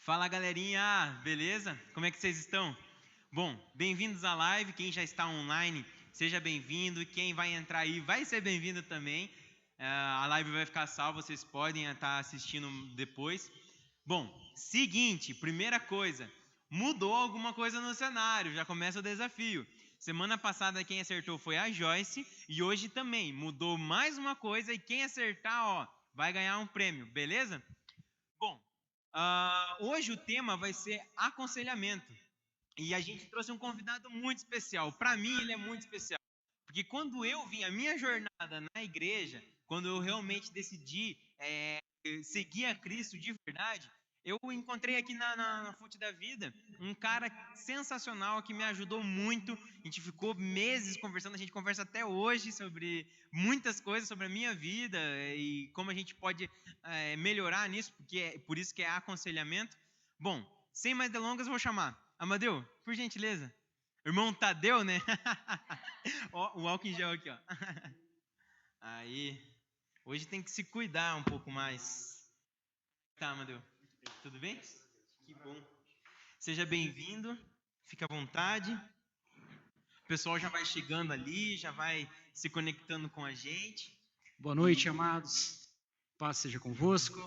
Fala galerinha, beleza? Como é que vocês estão? Bom, bem-vindos à live. Quem já está online, seja bem-vindo. Quem vai entrar aí vai ser bem-vindo também. A live vai ficar salva, vocês podem estar assistindo depois. Bom, seguinte, primeira coisa, mudou alguma coisa no cenário, já começa o desafio. Semana passada quem acertou foi a Joyce e hoje também mudou mais uma coisa e quem acertar, ó, vai ganhar um prêmio, beleza? Bom, hoje o tema vai ser aconselhamento. E a gente trouxe um convidado muito especial. Para mim, ele é muito especial. Porque quando eu vim a minha jornada na igreja, quando eu realmente decidi seguir a Cristo de verdade, eu encontrei aqui na Fonte da Vida um cara sensacional que me ajudou muito. A gente ficou meses conversando, a gente conversa até hoje sobre muitas coisas sobre a minha vida e como a gente pode melhorar nisso, porque por isso que é aconselhamento. Bom, sem mais delongas, eu vou chamar Amadeu, por gentileza. Irmão Tadeu, né? Ó, o álcool em gel aqui, ó. Aí, hoje tem que se cuidar um pouco mais. Tá, Amadeu? Tudo bem? Que bom. Seja bem-vindo, fique à vontade. O pessoal já vai chegando ali, já vai se conectando com a gente. Boa noite, amados. Paz seja convosco.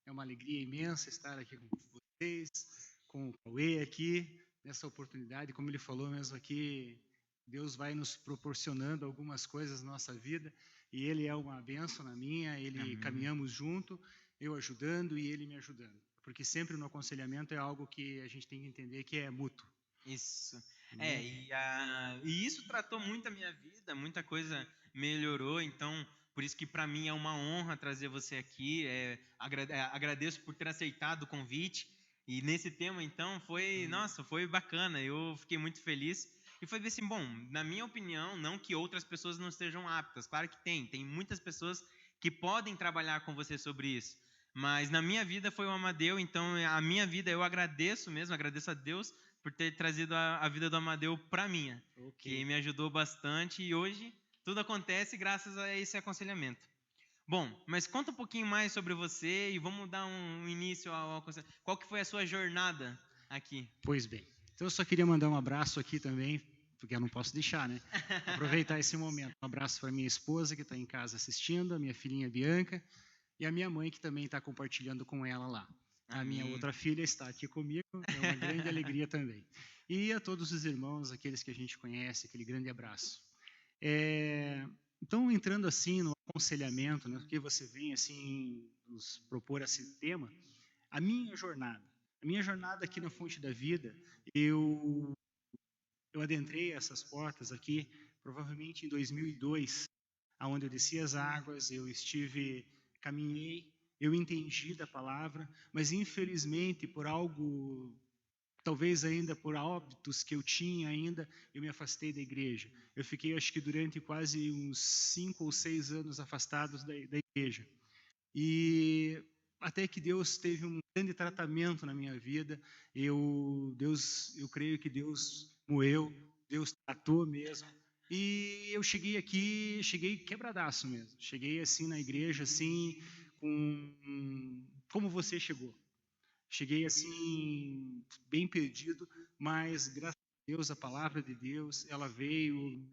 É uma alegria imensa estar aqui com vocês, com o Cauê aqui, nessa oportunidade. Como ele falou mesmo aqui, Deus vai nos proporcionando algumas coisas na nossa vida e Ele é uma bênção na minha, caminhamos junto, eu ajudando e Ele me ajudando. Porque sempre no aconselhamento é algo que a gente tem que entender que é mútuo. Isso. E isso tratou muito a minha vida, muita coisa melhorou, então por isso que para mim é uma honra trazer você aqui. Agradeço por ter aceitado o convite. E nesse tema, então, foi bacana. Eu fiquei muito feliz. E foi assim, bom, na minha opinião, não que outras pessoas não estejam aptas. Claro que tem muitas pessoas que podem trabalhar com você sobre isso. Mas na minha vida foi o Amadeu, então a minha vida eu agradeço mesmo, agradeço a Deus por ter trazido a vida do Amadeu para minha, que me ajudou bastante e hoje tudo acontece graças a esse aconselhamento. Bom, mas conta um pouquinho mais sobre você e vamos dar um início ao aconselhamento. Qual que foi a sua jornada aqui? Pois bem, então eu só queria mandar um abraço aqui também, porque eu não posso deixar, né? Aproveitar esse momento. Um abraço para minha esposa que está em casa assistindo, a minha filhinha Bianca e a minha mãe que também está compartilhando com ela lá. A minha outra filha está aqui comigo, é uma grande alegria também. E a todos os irmãos, aqueles que a gente conhece, aquele grande abraço. Então, entrando assim no aconselhamento, né, porque você vem assim nos propor esse tema, a minha jornada aqui na Fonte da Vida, eu adentrei essas portas aqui, provavelmente em 2002, aonde eu desci as águas, caminhei, eu entendi da palavra, mas infelizmente por algo, talvez ainda por hábitos que eu tinha ainda, eu me afastei da igreja. Eu fiquei, acho que durante quase uns 5 ou 6 anos afastados da igreja. E até que Deus teve um grande tratamento na minha vida. Eu creio que Deus moeu, Deus tratou mesmo. E eu cheguei quebradaço mesmo. Cheguei assim na igreja, assim, como você chegou. Cheguei assim, bem perdido, mas graças a Deus, a palavra de Deus, ela veio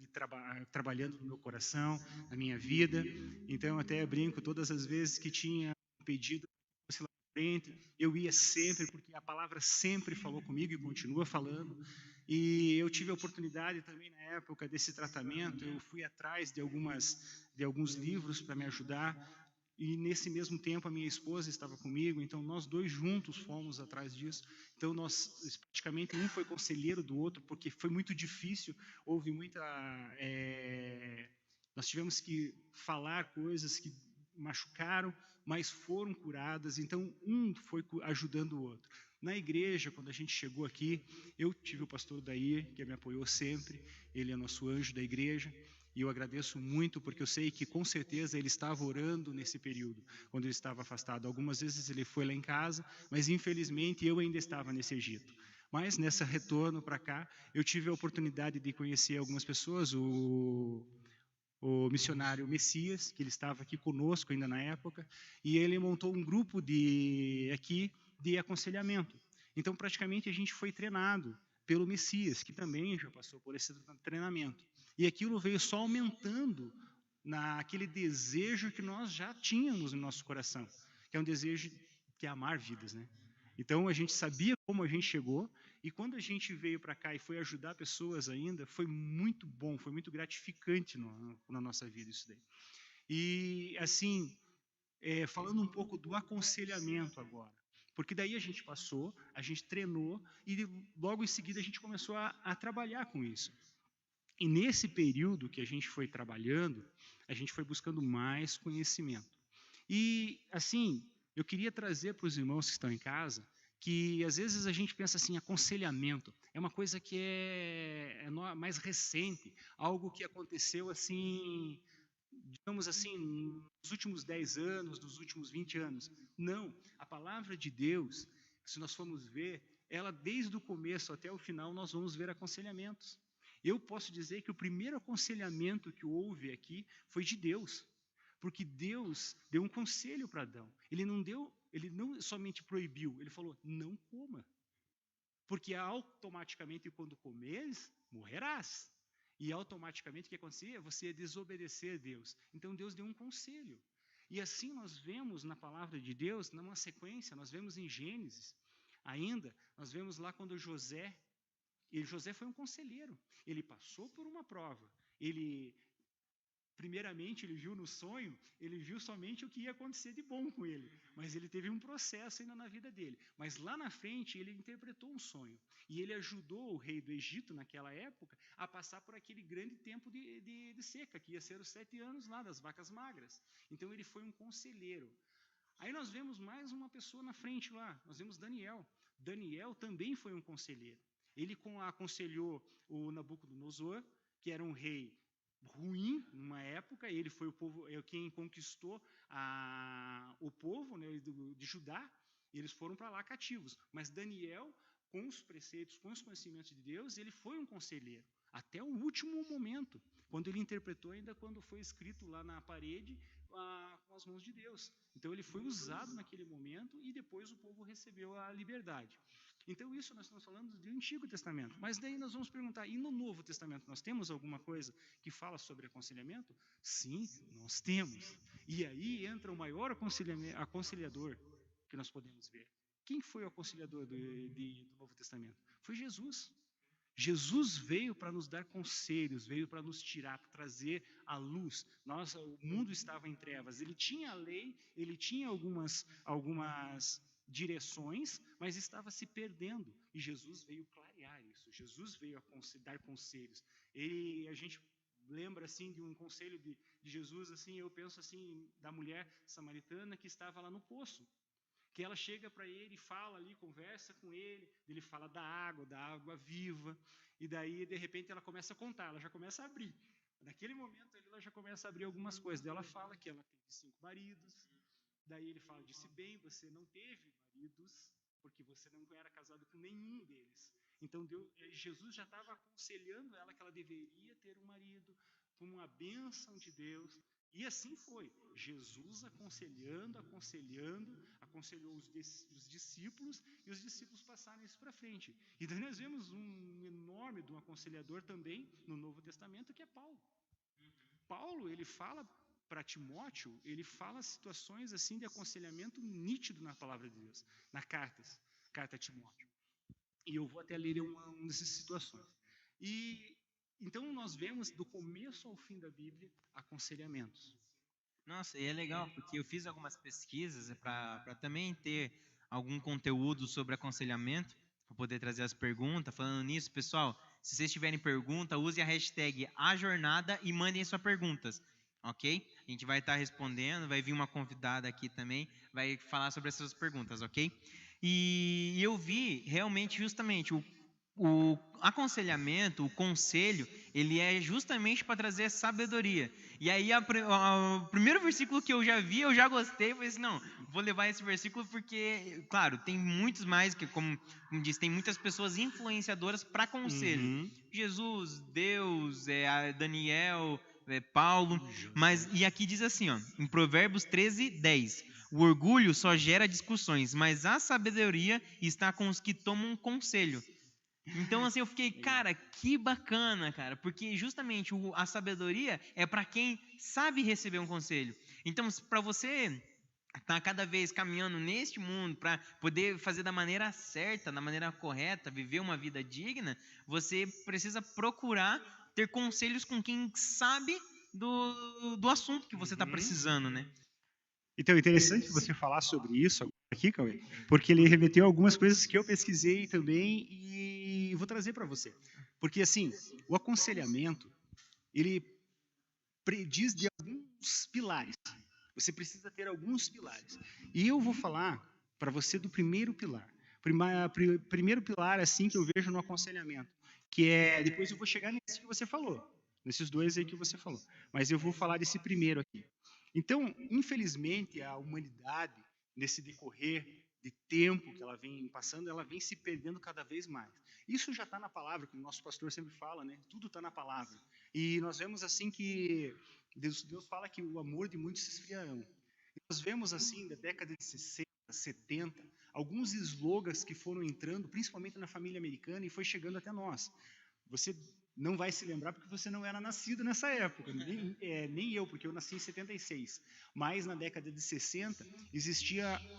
trabalhando no meu coração, na minha vida. Então, eu até brinco, todas as vezes que tinha um pedido, fosse lá na frente, eu ia sempre, porque a palavra sempre falou comigo e continua falando. E eu tive a oportunidade também, na época desse tratamento, eu fui atrás de alguns livros para me ajudar. E nesse mesmo tempo a minha esposa estava comigo, então nós dois juntos fomos atrás disso. Então nós praticamente um foi conselheiro do outro, porque foi muito difícil, houve nós tivemos que falar coisas que machucaram, mas foram curadas, então um foi ajudando o outro. Na igreja, quando a gente chegou aqui, eu tive o pastor Daí, que me apoiou sempre, ele é nosso anjo da igreja, e eu agradeço muito, porque eu sei que com certeza ele estava orando nesse período, quando ele estava afastado. Algumas vezes ele foi lá em casa, mas infelizmente eu ainda estava nesse Egito. Mas nesse retorno para cá, eu tive a oportunidade de conhecer algumas pessoas, o missionário Messias, que ele estava aqui conosco ainda na época, e ele montou um grupo aqui de aconselhamento. Então, praticamente, a gente foi treinado pelo Messias, que também já passou por esse treinamento. E aquilo veio só aumentando naquele desejo que nós já tínhamos no nosso coração, que é um desejo de amar vidas, né? Então, a gente sabia como a gente chegou, e quando a gente veio para cá e foi ajudar pessoas ainda, foi muito bom, foi muito gratificante na nossa vida isso daí. E, assim, falando um pouco do aconselhamento agora, porque daí a gente passou, a gente treinou, e logo em seguida a gente começou a trabalhar com isso. E nesse período que a gente foi trabalhando, a gente foi buscando mais conhecimento. E, assim, eu queria trazer para os irmãos que estão em casa que, às vezes, a gente pensa assim, aconselhamento é uma coisa que é mais recente, algo que aconteceu, assim, digamos assim, nos últimos 10 anos, nos últimos 20 anos. Não, a palavra de Deus, se nós formos ver, ela desde o começo até o final, nós vamos ver aconselhamentos. Eu posso dizer que o primeiro aconselhamento que houve aqui foi de Deus, porque Deus deu um conselho para Adão. Ele não somente proibiu, ele falou: não coma, porque automaticamente quando comeres, morrerás. E automaticamente o que acontecia? Você ia desobedecer a Deus. Então Deus deu um conselho. E assim nós vemos na palavra de Deus, numa sequência, nós vemos em Gênesis, ainda, nós vemos lá quando José foi um conselheiro. Ele passou por uma prova. Primeiramente, ele viu no sonho, ele viu somente o que ia acontecer de bom com ele. Mas ele teve um processo ainda na vida dele. Mas lá na frente, ele interpretou um sonho. E ele ajudou o rei do Egito, naquela época, a passar por aquele grande tempo de seca, que ia ser os 7 anos lá das vacas magras. Então, ele foi um conselheiro. Aí nós vemos mais uma pessoa na frente lá. Nós vemos Daniel. Daniel também foi um conselheiro. Ele aconselhou o Nabucodonosor, que era um rei ruim numa época. Ele foi quem conquistou o povo, né, de Judá. Eles foram para lá cativos. Mas Daniel, com os preceitos, com os conhecimentos de Deus, ele foi um conselheiro até o último momento, quando ele interpretou ainda quando foi escrito lá na parede com as mãos de Deus. Então ele foi usado naquele momento e depois o povo recebeu a liberdade. Então, isso nós estamos falando do Antigo Testamento. Mas daí nós vamos perguntar, e no Novo Testamento nós temos alguma coisa que fala sobre aconselhamento? Sim, nós temos. E aí entra o maior aconselhador que nós podemos ver. Quem foi o aconselhador do Novo Testamento? Foi Jesus. Jesus veio para nos dar conselhos, veio para nos tirar, para trazer a luz. O mundo estava em trevas. Ele tinha a lei, ele tinha algumas direções, mas estava se perdendo. E Jesus veio clarear isso. Jesus veio dar conselhos. A gente lembra assim de um conselho de Jesus, assim, eu penso assim da mulher samaritana que estava lá no poço, que ela chega para ele e fala ali, conversa com ele fala da água viva, e daí de repente ela começa a contar, ela já começa a abrir. Naquele momento ela já começa a abrir algumas coisas. Daí ela fala que ela teve 5 maridos. Daí ele fala: disse bem, você não teve maridos, porque você não era casado com nenhum deles. Então Jesus já estava aconselhando ela que ela deveria ter um marido, como uma bênção de Deus. E assim foi. Jesus aconselhou os discípulos, e os discípulos passaram isso para frente. E daí nós vemos um enorme de um aconselhador também no Novo Testamento, que é Paulo. Paulo, ele fala para Timóteo, ele fala situações assim de aconselhamento nítido na palavra de Deus, na carta a Timóteo. E eu vou até ler uma dessas situações. E então nós vemos do começo ao fim da Bíblia aconselhamentos. Nossa, e é legal, porque eu fiz algumas pesquisas para também ter algum conteúdo sobre aconselhamento, para poder trazer as perguntas. Falando nisso, pessoal, se vocês tiverem pergunta, use a hashtag #ajornada e mandem suas perguntas, ok? A gente vai estar respondendo, vai vir uma convidada aqui também, vai falar sobre essas perguntas, ok? E eu vi realmente, justamente, o aconselhamento, o conselho, ele é justamente para trazer sabedoria. E aí, o primeiro versículo que eu já vi, eu já gostei, falei assim, não, vou levar esse versículo porque, claro, tem muitos mais, que como diz, tem muitas pessoas influenciadoras para conselho. Jesus, Deus, Daniel, Paulo, mas, e aqui diz assim, ó, em Provérbios 13:10, O orgulho só gera discussões, mas a sabedoria está com os que tomam conselho. Então, assim, eu fiquei, cara, que bacana, cara, porque justamente a sabedoria é para quem sabe receber um conselho. Então, para você estar cada vez caminhando neste mundo, para poder fazer da maneira certa, da maneira correta, viver uma vida digna, você precisa procurar ter conselhos com quem sabe do assunto que você está precisando, né? Então, é interessante você falar sobre isso aqui, Cauê, porque ele remeteu algumas coisas que eu pesquisei também e vou trazer para você. Porque, assim, o aconselhamento, ele prediz de alguns pilares. Você precisa ter alguns pilares. E eu vou falar para você do primeiro pilar. Primeiro pilar, assim, que eu vejo no aconselhamento, que é, depois eu vou chegar nesse que você falou, nesses dois aí que você falou, mas eu vou falar desse primeiro aqui. Então, infelizmente, a humanidade, nesse decorrer de tempo que ela vem passando, ela vem se perdendo cada vez mais. Isso já está na palavra, como o nosso pastor sempre fala, né? Tudo está na palavra. E nós vemos assim que Deus fala que o amor de muitos se esfriarão. E nós vemos assim, da década de 60, 70, alguns slogans que foram entrando, principalmente na família americana, e foi chegando até nós. Você não vai se lembrar porque você não era nascido nessa época, nem eu, porque eu nasci em 76. Mas na década de 60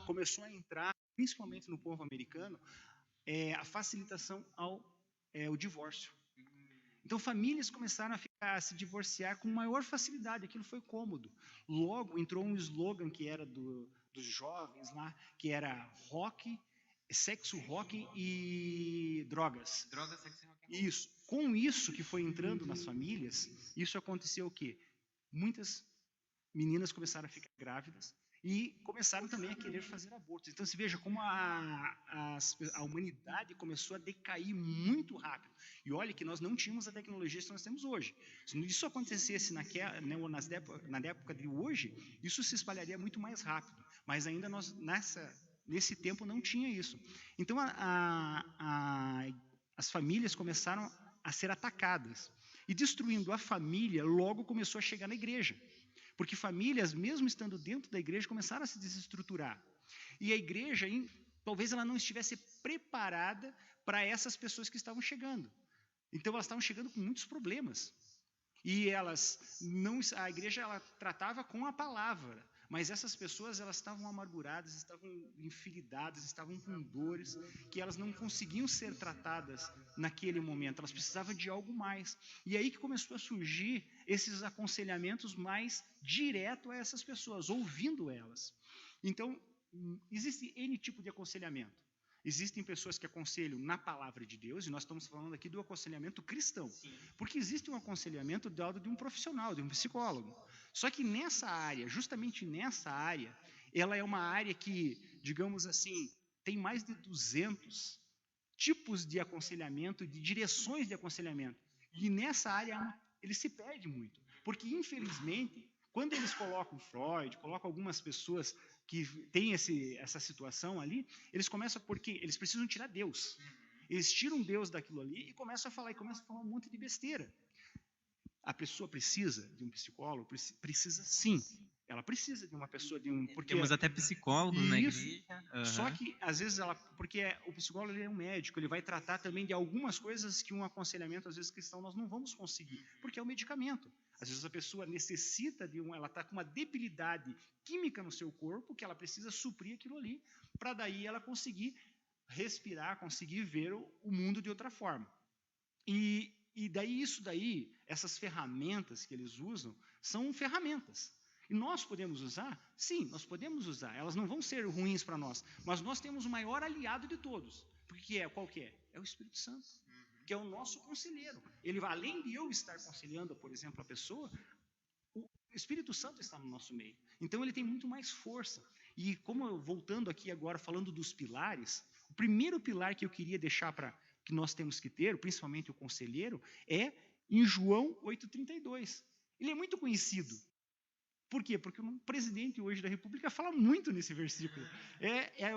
começou a entrar, principalmente no povo americano, a facilitação ao divórcio. Então famílias começaram a se divorciar com maior facilidade, aquilo foi cômodo. Logo entrou um slogan que era dos jovens lá, que era rock, sexo, rock e drogas. Drogas, sexo e rock. Isso. Com isso que foi entrando nas famílias, isso aconteceu o quê? Muitas meninas começaram a ficar grávidas e começaram também a querer fazer abortos. Então, se veja como a humanidade começou a decair muito rápido. E olha que nós não tínhamos a tecnologia que nós temos hoje. Se isso acontecesse na época de hoje, isso se espalharia muito mais rápido. Mas ainda nós, nesse tempo, não tinha isso. Então, as famílias começaram a ser atacadas. E destruindo a família, logo começou a chegar na igreja. Porque famílias, mesmo estando dentro da igreja, começaram a se desestruturar. E a igreja, talvez ela não estivesse preparada para essas pessoas que estavam chegando. Então, elas estavam chegando com muitos problemas. E a igreja ela tratava com a palavra. Mas essas pessoas, elas estavam amarguradas, estavam enferidadas, estavam com dores, que elas não conseguiam ser tratadas naquele momento, elas precisavam de algo mais. E aí que começou a surgir esses aconselhamentos mais direto a essas pessoas, ouvindo elas. Então, existe N tipo de aconselhamento. Existem pessoas que aconselham na palavra de Deus, e nós estamos falando aqui do aconselhamento cristão. Sim. Porque existe um aconselhamento dado de um profissional, de um psicólogo. Só que nessa área, justamente nessa área, ela é uma área que, digamos assim, tem mais de 200 tipos de aconselhamento, de direções de aconselhamento. E nessa área, ele se perde muito. Porque, infelizmente, quando eles colocam Freud, colocam algumas pessoas que têm essa situação ali, eles começam porque eles precisam tirar Deus. Eles tiram Deus daquilo ali e começam a falar um monte de besteira. A pessoa precisa de um psicólogo? Precisa sim. Ela precisa de uma pessoa, porque temos até psicólogos na igreja. Uhum. Só que, às vezes, porque o psicólogo ele é um médico, ele vai tratar também de algumas coisas que um aconselhamento, às vezes, cristão, nós não vamos conseguir, porque é o medicamento. Às vezes a pessoa necessita ela está com uma debilidade química no seu corpo, que ela precisa suprir aquilo ali, para daí ela conseguir respirar, conseguir ver o mundo de outra forma. E daí, essas ferramentas que eles usam, são ferramentas. E nós podemos usar? Sim, nós podemos usar. Elas não vão ser ruins para nós, mas nós temos o maior aliado de todos. Porque qual que é? É o Espírito Santo, que é o nosso conselheiro. Ele, além de eu estar aconselhando, por exemplo, a pessoa, o Espírito Santo está no nosso meio. Então, ele tem muito mais força. E voltando aqui agora, falando dos pilares, o primeiro pilar que eu queria deixar que nós temos que ter, principalmente o conselheiro, é em João 8,32. Ele é muito conhecido. Por quê? Porque o presidente hoje da República fala muito nesse versículo.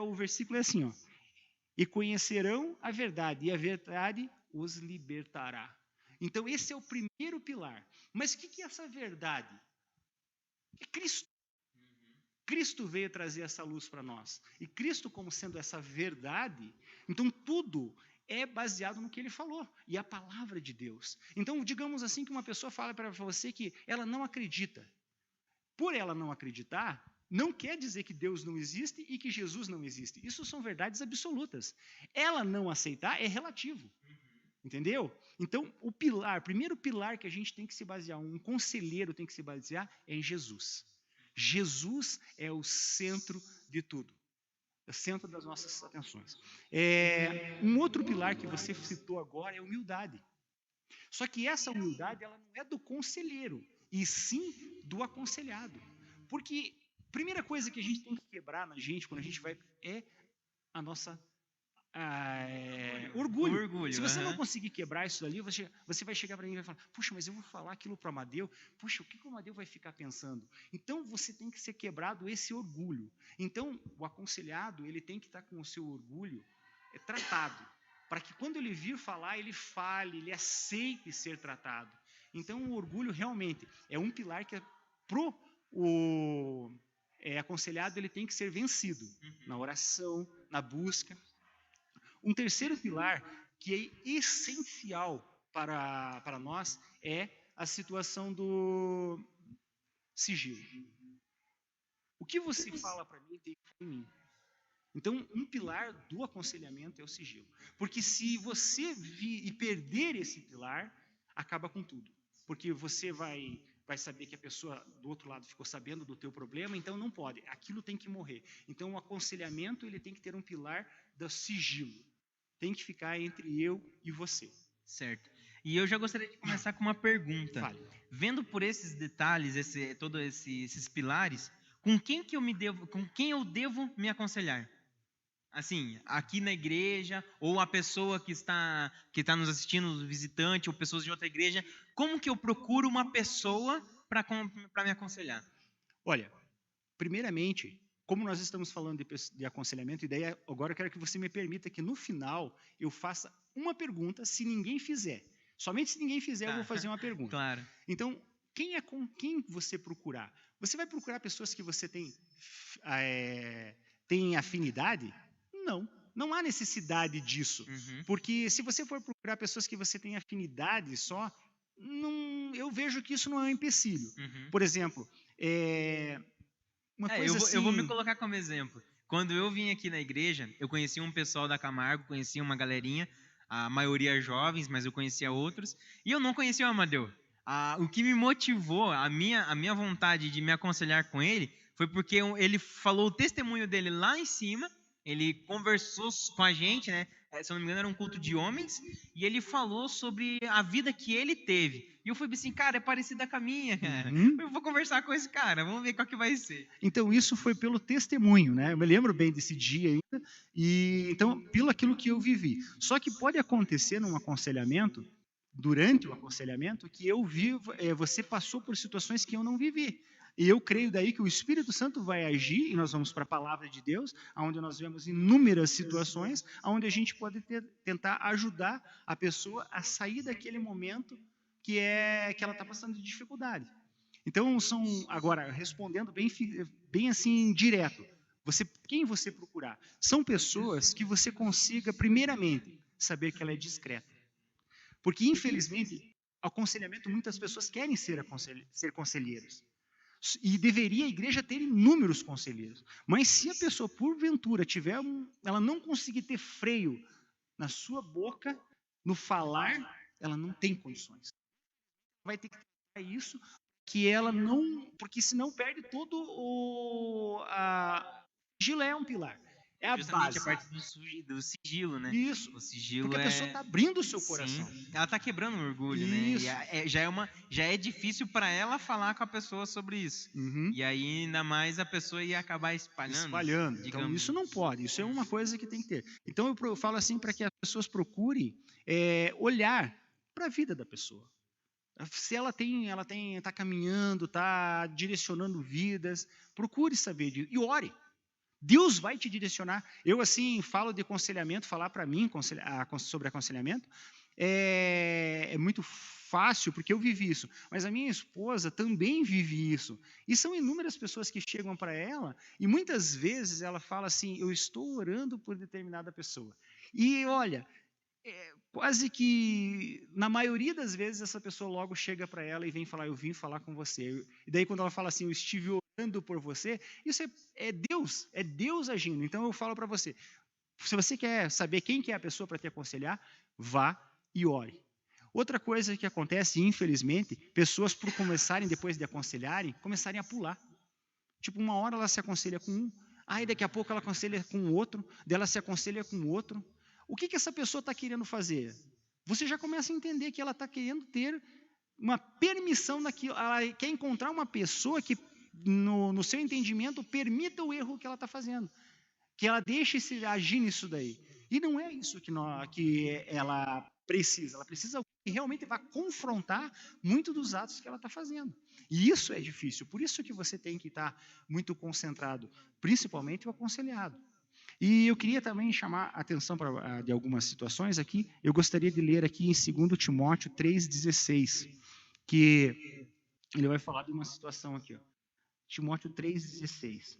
O versículo é assim, ó. E conhecerão a verdade, e a verdade os libertará. Então, esse é o primeiro pilar. Mas o que é essa verdade? É Cristo. Cristo veio trazer essa luz para nós. E Cristo, como sendo essa verdade, então tudo é baseado no que ele falou, e a palavra de Deus. Então, digamos assim, que uma pessoa fala para você que ela não acredita. Por ela não acreditar, não quer dizer que Deus não existe e que Jesus não existe. Isso são verdades absolutas. Ela não aceitar é relativo. Entendeu? Então, o primeiro pilar que a gente tem que se basear, um conselheiro tem que se basear, é em Jesus. Jesus é o centro de tudo. É o centro das nossas atenções. Um outro pilar que você citou agora é a humildade. Só que essa humildade, ela não é do conselheiro, e sim do aconselhado. Porque a primeira coisa que a gente tem que quebrar na gente, quando a gente vai, é a nossa orgulho. Se você não conseguir quebrar isso dali, você vai chegar para mim e vai falar, puxa, mas eu vou falar aquilo para o Amadeu, puxa, o que o Amadeu vai ficar pensando? Então, você tem que ser quebrado esse orgulho. Então, o aconselhado, ele tem que estar com o seu orgulho tratado, para que quando ele vir falar, ele fale, ele aceite ser tratado. Então, o orgulho realmente é um pilar que aconselhado, ele tem que ser vencido na oração, na busca. Um terceiro pilar que é essencial para nós é a situação do sigilo. O que você fala para mim tem que ficar em mim. Então, um pilar do aconselhamento é o sigilo. Porque se você vir e perder esse pilar, acaba com tudo. Porque você vai saber que a pessoa do outro lado ficou sabendo do teu problema, então não pode. Aquilo tem que morrer. Então, o aconselhamento, ele tem que ter um pilar do sigilo. Tem que ficar entre eu e você. Certo. E eu já gostaria de começar com uma pergunta. Fale. Vendo por esses detalhes, todos esses pilares, com quem eu devo me aconselhar? Assim, aqui na igreja, ou a pessoa que está nos assistindo, o visitante, ou pessoas de outra igreja, como que eu procuro uma pessoa para me aconselhar? Olha, primeiramente, como nós estamos falando de aconselhamento, e daí agora eu quero que você me permita que no final eu faça uma pergunta, se ninguém fizer. Somente se ninguém fizer, eu vou fazer uma pergunta. Claro. Então, com quem você procurar? Você vai procurar pessoas que você tem afinidade? Não há necessidade disso. Porque se você for procurar pessoas que você tem afinidade só, eu vejo que isso não é um empecilho. Por exemplo, eu vou me colocar como exemplo. Quando eu vim aqui na igreja, eu conheci um pessoal da Camargo, conheci uma galerinha, a maioria jovens, mas eu conhecia outros, e eu não conhecia o Amadeu. O que me motivou, a minha vontade de me aconselhar com ele, foi porque ele falou o testemunho dele lá em cima, ele conversou com a gente, né? Se eu não me engano, era um culto de homens, e ele falou sobre a vida que ele teve. E eu fui assim, cara, é parecida com a minha, cara. Eu vou conversar com esse cara, vamos ver qual que vai ser. Então, isso foi pelo testemunho, né? Eu me lembro bem desse dia ainda, e então, pelo aquilo que eu vivi. Só que pode acontecer num aconselhamento, durante o aconselhamento, que você passou por situações que eu não vivi. E eu creio daí que o Espírito Santo vai agir, e nós vamos para a palavra de Deus, onde nós vemos inúmeras situações, onde a gente pode tentar ajudar a pessoa a sair daquele momento que ela está passando de dificuldade. Então, agora, respondendo bem assim, direto, quem você procurar? São pessoas que você consiga, primeiramente, saber que ela é discreta. Porque, infelizmente, aconselhamento, muitas pessoas querem ser conselheiros. E deveria a igreja ter inúmeros conselheiros. Mas se a pessoa, porventura, ela não conseguir ter freio na sua boca, no falar, ela não tem condições. Vai ter que ter isso, porque senão perde todo o sigilo é um pilar. É justamente a base. A parte do sigilo, né? Isso. O sigilo porque a pessoa está abrindo o seu coração. Sim, ela está quebrando o orgulho, isso. né? E já é difícil para ela falar com a pessoa sobre isso. E aí, ainda mais, a pessoa ia acabar espalhando. Então, isso não pode. Isso é uma coisa que tem que ter. Então, eu falo assim para que as pessoas procurem olhar para a vida da pessoa. Se ela está caminhando, está direcionando vidas, procure saber disso e ore. Deus vai te direcionar. Eu, assim, falo de aconselhamento, falar para mim sobre aconselhamento é muito fácil, porque eu vivi isso, mas a minha esposa também vive isso. E são inúmeras pessoas que chegam para ela, e muitas vezes ela fala assim, eu estou orando por determinada pessoa. E olha, quase que, na maioria das vezes, essa pessoa logo chega para ela e vem falar, eu vim falar com você. E daí quando ela fala assim, eu estive orando por você, isso é Deus agindo. Então eu falo para você, se você quer saber quem que é a pessoa para te aconselhar, vá e ore. Outra coisa que acontece, infelizmente, pessoas por começarem, depois de aconselharem, começarem a pular. Tipo, uma hora ela se aconselha com um, aí daqui a pouco ela aconselha com o outro, dela se aconselha com o outro. O que essa pessoa está querendo fazer? Você já começa a entender que ela está querendo ter uma permissão daquilo, ela quer encontrar uma pessoa que, no seu entendimento, permita o erro que ela está fazendo, que ela deixe se agir nisso daí. E não é isso que ela precisa alguém que realmente vai confrontar muito dos atos que ela está fazendo. E isso é difícil, por isso que você tem que estar muito concentrado, principalmente o aconselhado. E eu queria também chamar a atenção de algumas situações aqui. Eu gostaria de ler aqui em 2 Timóteo 3,16, que ele vai falar de uma situação aqui. Ó. Timóteo 3,16.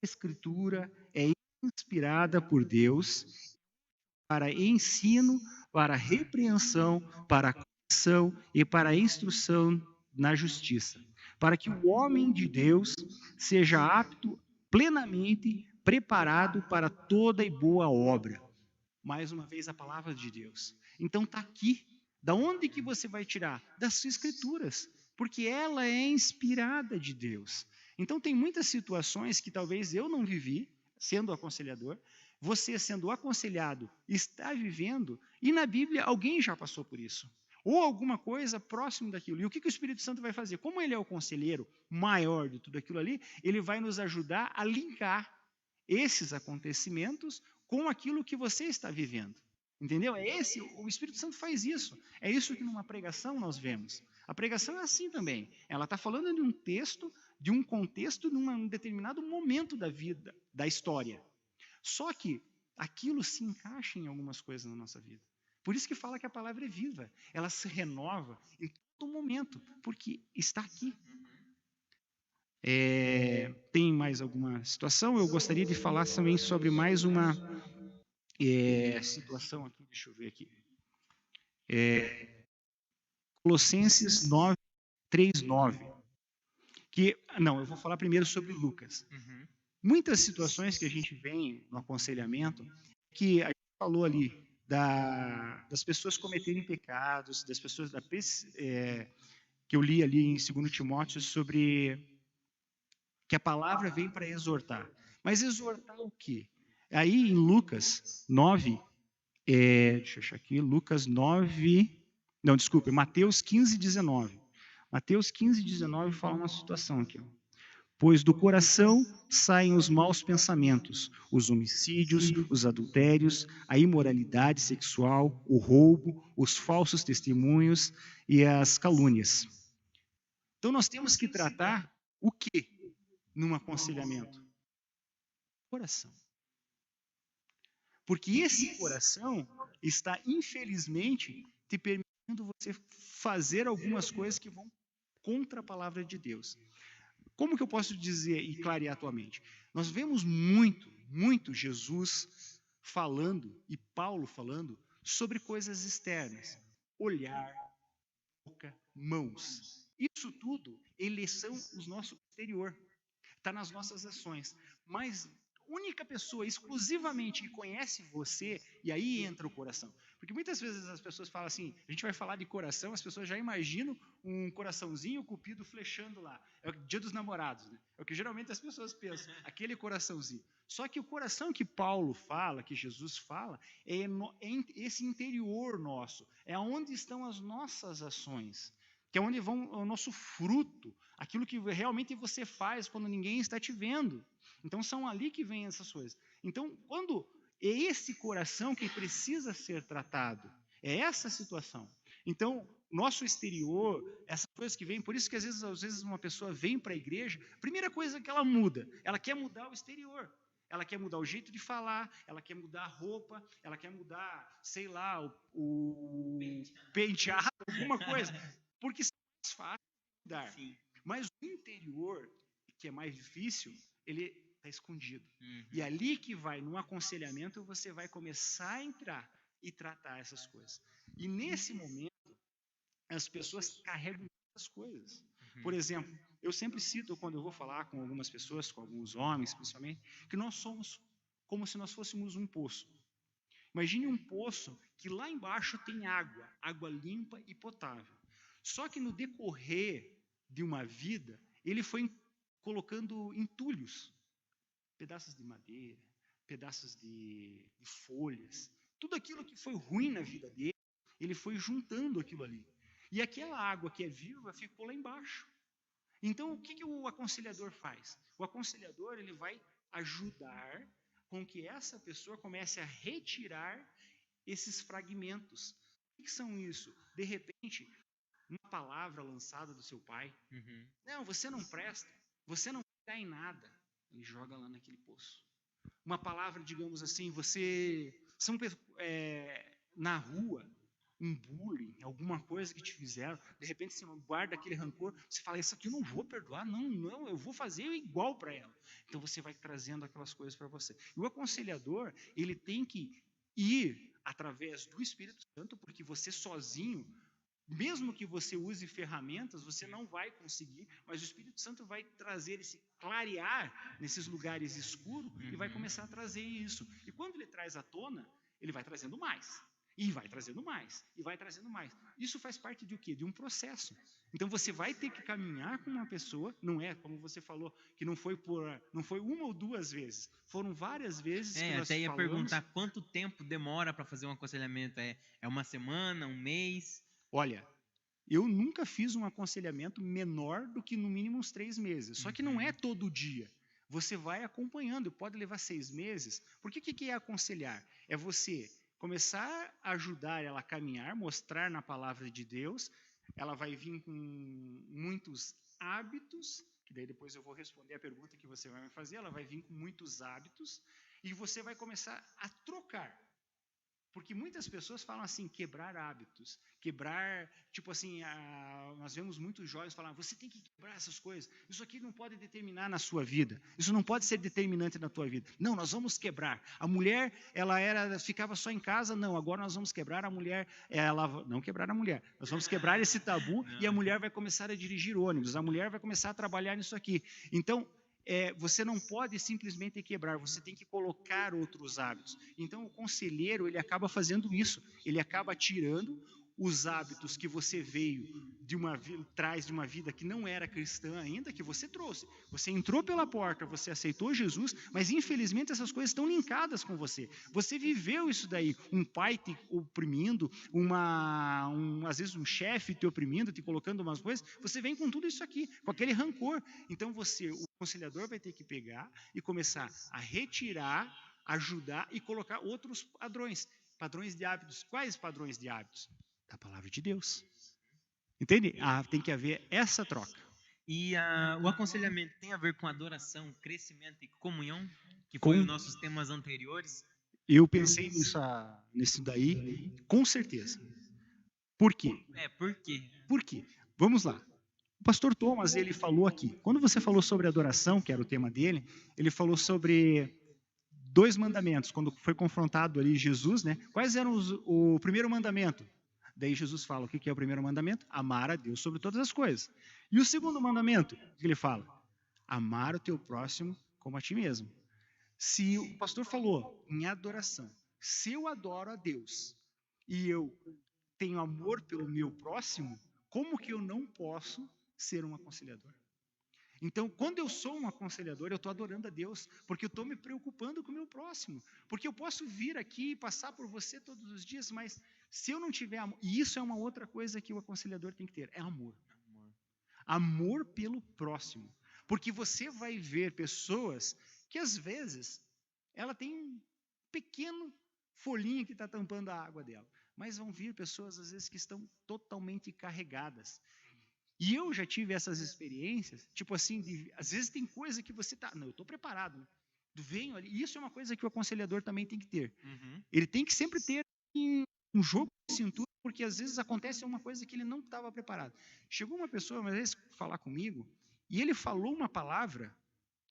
A Escritura é inspirada por Deus para ensino, para repreensão, para correção e para instrução na justiça, para que o homem de Deus seja apto plenamente preparado para toda e boa obra. Mais uma vez a palavra de Deus. Então está aqui. Da onde que você vai tirar? Das escrituras, porque ela é inspirada de Deus. Então tem muitas situações que talvez eu não vivi, sendo aconselhador, você sendo aconselhado está vivendo, e na Bíblia alguém já passou por isso. Ou alguma coisa próximo daquilo. E o que o Espírito Santo vai fazer? Como ele é o conselheiro maior de tudo aquilo ali, ele vai nos ajudar a linkar esses acontecimentos com aquilo que você está vivendo. Entendeu? O Espírito Santo faz isso. É isso que numa pregação nós vemos. A pregação é assim também. Ela está falando de um texto, de um contexto, num determinado momento da vida, da história. Só que aquilo se encaixa em algumas coisas na nossa vida. Por isso que fala que a palavra é viva. Ela se renova em todo momento, porque está aqui. Tem mais alguma situação? Eu gostaria de falar também sobre mais uma situação aqui, deixa eu ver aqui. Colossenses 9, 3, 9. Eu vou falar primeiro sobre Lucas. Uhum. Muitas situações que a gente vê no aconselhamento, que a gente falou ali, das pessoas cometerem pecados, das pessoas, que eu li ali em 2 Timóteo sobre que a palavra vem para exortar. Mas exortar o quê? Aí em Lucas 9, deixa eu achar aqui, Mateus 15, 19. Mateus 15, 19 fala uma situação aqui. Pois do coração saem os maus pensamentos, os homicídios, os adultérios, a imoralidade sexual, o roubo, os falsos testemunhos e as calúnias. Então nós temos que tratar o quê num aconselhamento? Coração. Porque esse coração está, infelizmente, te permitindo você fazer algumas coisas que vão contra a palavra de Deus. Como que eu posso dizer e clarear a tua mente? Nós vemos muito Jesus falando e Paulo falando sobre coisas externas. Olhar, boca, mãos. Isso tudo, eles são o nosso exterior. Está nas nossas ações. Mas única pessoa exclusivamente que conhece você, e aí entra o coração. Porque muitas vezes as pessoas falam assim, a gente vai falar de coração, as pessoas já imaginam um coraçãozinho cupido flechando lá. É o dia dos namorados, né? É o que geralmente as pessoas pensam, aquele coraçãozinho. Só que o coração que Paulo fala, que Jesus fala, é esse interior nosso, é onde estão as nossas ações, que é onde vão o nosso fruto, aquilo que realmente você faz quando ninguém está te vendo. Então, são ali que vêm essas coisas. Então, quando é esse coração que precisa ser tratado, é essa situação. Então, nosso exterior, essas coisas que vêm, por isso que às vezes uma pessoa vem para a igreja, a primeira coisa que ela muda, ela quer mudar o exterior. Ela quer mudar o jeito de falar, ela quer mudar a roupa, ela quer mudar, sei lá, o penteado alguma coisa, porque isso é mais fácil de dar. Sim. Mas o interior, que é mais difícil, ele está escondido. Uhum. E ali que vai, num aconselhamento, você vai começar a entrar e tratar essas coisas. E nesse momento, as pessoas carregam muitas coisas. Por exemplo, eu sempre cito, quando eu vou falar com algumas pessoas, com alguns homens principalmente, que nós somos como se nós fôssemos um poço. Imagine um poço que lá embaixo tem água, água limpa e potável. Só que no decorrer de uma vida, ele foi colocando entulhos, pedaços de madeira, pedaços de folhas, tudo aquilo que foi ruim na vida dele, ele foi juntando aquilo ali. E aquela água que é viva ficou lá embaixo. Então, o que o aconselhador faz? O aconselhador ele vai ajudar com que essa pessoa comece a retirar esses fragmentos. O que são isso? De repente, uma palavra lançada do seu pai. Não, você não presta, você não dá em nada. Ele joga lá naquele poço. Uma palavra, digamos assim, na rua, um bullying, alguma coisa que te fizeram, de repente você guarda aquele rancor, você fala, isso aqui eu não vou perdoar, não, eu vou fazer igual para ela. Então você vai trazendo aquelas coisas para você. E o aconselhador, ele tem que ir através do Espírito Santo, porque você sozinho, mesmo que você use ferramentas, você não vai conseguir, mas o Espírito Santo vai trazer esse clarear nesses lugares escuros e vai começar a trazer isso. E quando ele traz à tona, ele vai trazendo mais. E vai trazendo mais, e vai trazendo mais. Isso faz parte de o quê? De um processo. Então você vai ter que caminhar com uma pessoa, não é como você falou, que não foi uma ou duas vezes, foram várias vezes que nós até ia falamos. perguntar quanto tempo demora para fazer um aconselhamento. É uma semana, um mês? Olha, eu nunca fiz um aconselhamento menor do que no mínimo uns 3 meses. Só que não é todo dia. Você vai acompanhando, pode levar 6 meses. Porque o que é aconselhar? É você começar a ajudar ela a caminhar, mostrar na palavra de Deus. Ela vai vir com muitos hábitos, que daí depois eu vou responder a pergunta que você vai me fazer. Ela vai vir com muitos hábitos e você vai começar a trocar. Porque muitas pessoas falam assim, quebrar hábitos, quebrar, tipo assim, nós vemos muitos jovens falar, você tem que quebrar essas coisas, isso aqui não pode determinar na sua vida, isso não pode ser determinante na tua vida. Não, nós vamos quebrar. A mulher, ficava só em casa, não, agora nós vamos quebrar a mulher, não quebrar a mulher, nós vamos quebrar esse tabu e a mulher vai começar a dirigir ônibus, a mulher vai começar a trabalhar nisso aqui. Então, você não pode simplesmente quebrar, você tem que colocar outros hábitos. Então, o conselheiro, ele acaba fazendo isso, ele acaba tirando os hábitos que você traz de uma vida que não era cristã ainda, que você trouxe. Você entrou pela porta, você aceitou Jesus, mas infelizmente essas coisas estão linkadas com você. Você viveu isso daí, um pai te oprimindo, às vezes um chefe te oprimindo, te colocando umas coisas, você vem com tudo isso aqui, com aquele rancor. Então o aconselhador vai ter que pegar e começar a retirar, ajudar e colocar outros padrões de hábitos. Quais padrões de hábitos? Da palavra de Deus. Entende? Tem que haver essa troca. E o aconselhamento tem a ver com adoração, crescimento e comunhão, que foi os nossos temas anteriores? Eu pensei nisso daí, com certeza. Por quê? Por quê? Por quê? Vamos lá. O pastor Thomas, ele falou aqui, quando você falou sobre adoração, que era o tema dele, ele falou sobre 2 mandamentos, quando foi confrontado ali Jesus, né? Quais eram o primeiro mandamento? Daí Jesus fala, o que é o primeiro mandamento? Amar a Deus sobre todas as coisas. E o segundo mandamento, o que ele fala? Amar o teu próximo como a ti mesmo. Se o pastor falou em adoração, se eu adoro a Deus e eu tenho amor pelo meu próximo, como que eu não posso ser um aconselhador? Então, quando eu sou um aconselhador, eu estou adorando a Deus, porque eu estou me preocupando com o meu próximo. Porque eu posso vir aqui e passar por você todos os dias, mas se eu não tiver amor, e isso é uma outra coisa que o aconselhador tem que ter, é amor. Amor pelo próximo. Porque você vai ver pessoas que, às vezes, ela tem um pequeno folhinho que está tampando a água dela. Mas vão vir pessoas, às vezes, que estão totalmente carregadas. E eu já tive essas experiências, tipo assim, às vezes tem coisa que você tá, não, eu estou preparado, né? Venho ali, e isso é uma coisa que o aconselhador também tem que ter. Ele tem que sempre ter um jogo de cintura porque às vezes acontece uma coisa que ele não estava preparado. Chegou uma pessoa uma vez falar comigo, e ele falou uma palavra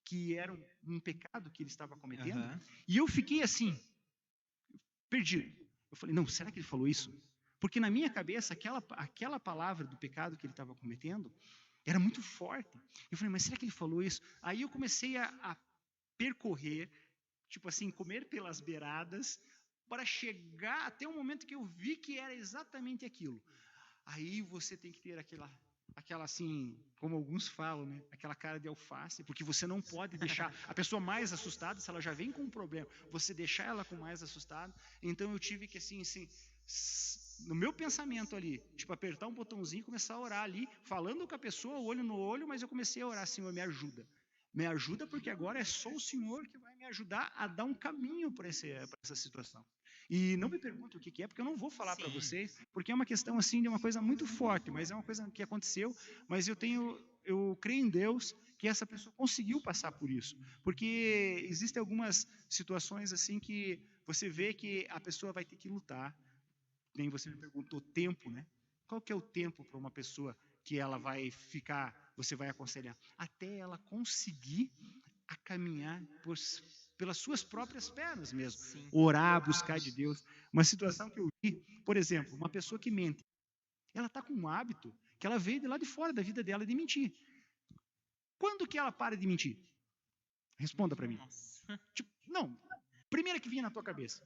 que era um pecado que ele estava cometendo, Aham. e eu fiquei assim, perdido. Eu falei, não, será que ele falou isso? Porque na minha cabeça, aquela palavra do pecado que ele estava cometendo era muito forte. Eu falei, mas será que ele falou isso? Aí eu comecei a percorrer, tipo assim, comer pelas beiradas, para chegar até o momento que eu vi que era exatamente aquilo. Aí você tem que ter aquela assim, como alguns falam, né? Aquela cara de alface, porque você não pode deixar a pessoa mais assustada, se ela já vem com um problema, você deixar ela com mais assustada. Então eu tive que assim, no meu pensamento ali, tipo, apertar um botãozinho e começar a orar ali, falando com a pessoa, olho no olho, mas eu comecei a orar, Senhor, me ajuda. Me ajuda porque agora é só o Senhor que vai me ajudar a dar um caminho para essa situação. E não me pergunte o que é, porque eu não vou falar para vocês, porque é uma questão assim de uma coisa muito forte, mas é uma coisa que aconteceu, mas eu creio em Deus que essa pessoa conseguiu passar por isso, porque existem algumas situações assim que você vê que a pessoa vai ter que lutar. Nem você me perguntou tempo, né? Qual que é o tempo para uma pessoa que ela vai ficar, você vai aconselhar? Até ela conseguir a caminhar pelas suas próprias pernas mesmo. Sim. Orar, buscar de Deus. Uma situação que eu vi, por exemplo, uma pessoa que mente, ela está com um hábito que ela veio de lá de fora da vida dela de mentir. Quando que ela para de mentir? Responda para mim. Tipo, não, primeira que vinha na tua cabeça.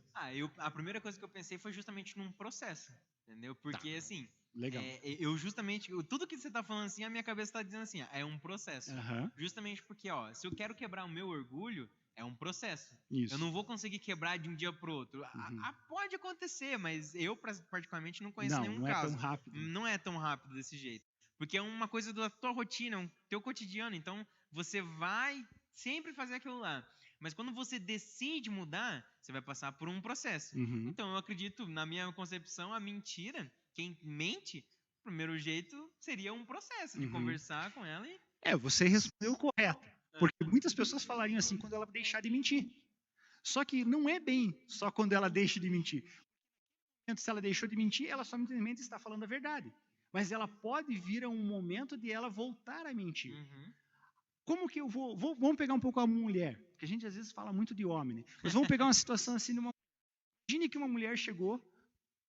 A primeira coisa que eu pensei foi justamente num processo, entendeu? Porque, assim, Legal. eu justamente, tudo que você tá falando assim, a minha cabeça tá dizendo assim, é um processo. Aham. Justamente porque, ó, se eu quero quebrar o meu orgulho, é um processo. Isso. Eu não vou conseguir quebrar de um dia pro outro. Uhum. Pode acontecer, mas eu, particularmente, não conheço nenhum Não é caso. tão rápido. Não é tão rápido desse jeito. Porque é uma coisa da tua rotina, teu cotidiano. Então, você vai sempre fazer aquilo lá. Mas quando você decide mudar, você vai passar por um processo. Uhum. Então, eu acredito, na minha concepção, a mentira, quem mente, o primeiro jeito seria um processo de conversar com ela e... Você respondeu correto. Porque muitas pessoas falariam assim quando ela deixar de mentir. Só que não é bem só quando ela deixa de mentir. Se ela deixou de mentir, ela somente está falando a verdade. Mas ela pode vir a um momento de ela voltar a mentir. Como que eu vamos pegar um pouco a mulher, porque a gente às vezes fala muito de homem, né? Mas vamos pegar uma situação assim, imagine que uma mulher chegou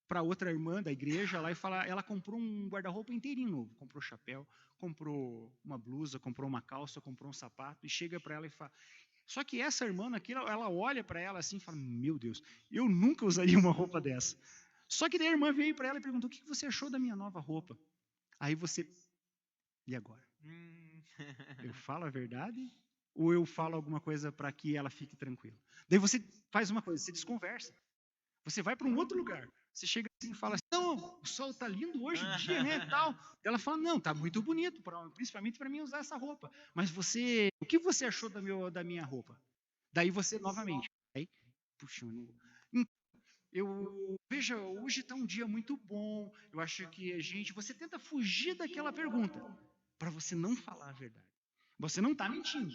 para outra irmã da igreja lá e ela comprou um guarda-roupa inteirinho novo, comprou chapéu, comprou uma blusa, comprou uma calça, comprou um sapato, e chega para ela e fala... Só que essa irmã, ela olha para ela assim e fala, meu Deus, eu nunca usaria uma roupa dessa. Só que daí a irmã veio para ela e perguntou, o que você achou da minha nova roupa? Aí você, e agora? Eu falo a verdade ou eu falo alguma coisa para que ela fique tranquila? Daí você faz uma coisa, você desconversa. Você vai para um outro lugar. Você chega assim e fala assim, não, o sol tá lindo hoje o dia, né, tal. Ela fala, não, tá muito bonito, principalmente para mim usar essa roupa. Mas o que você achou da minha roupa? Daí você, novamente, aí, puxa, veja, hoje está um dia muito bom, eu acho que você tenta fugir daquela pergunta, para você não falar a verdade. Você não está mentindo,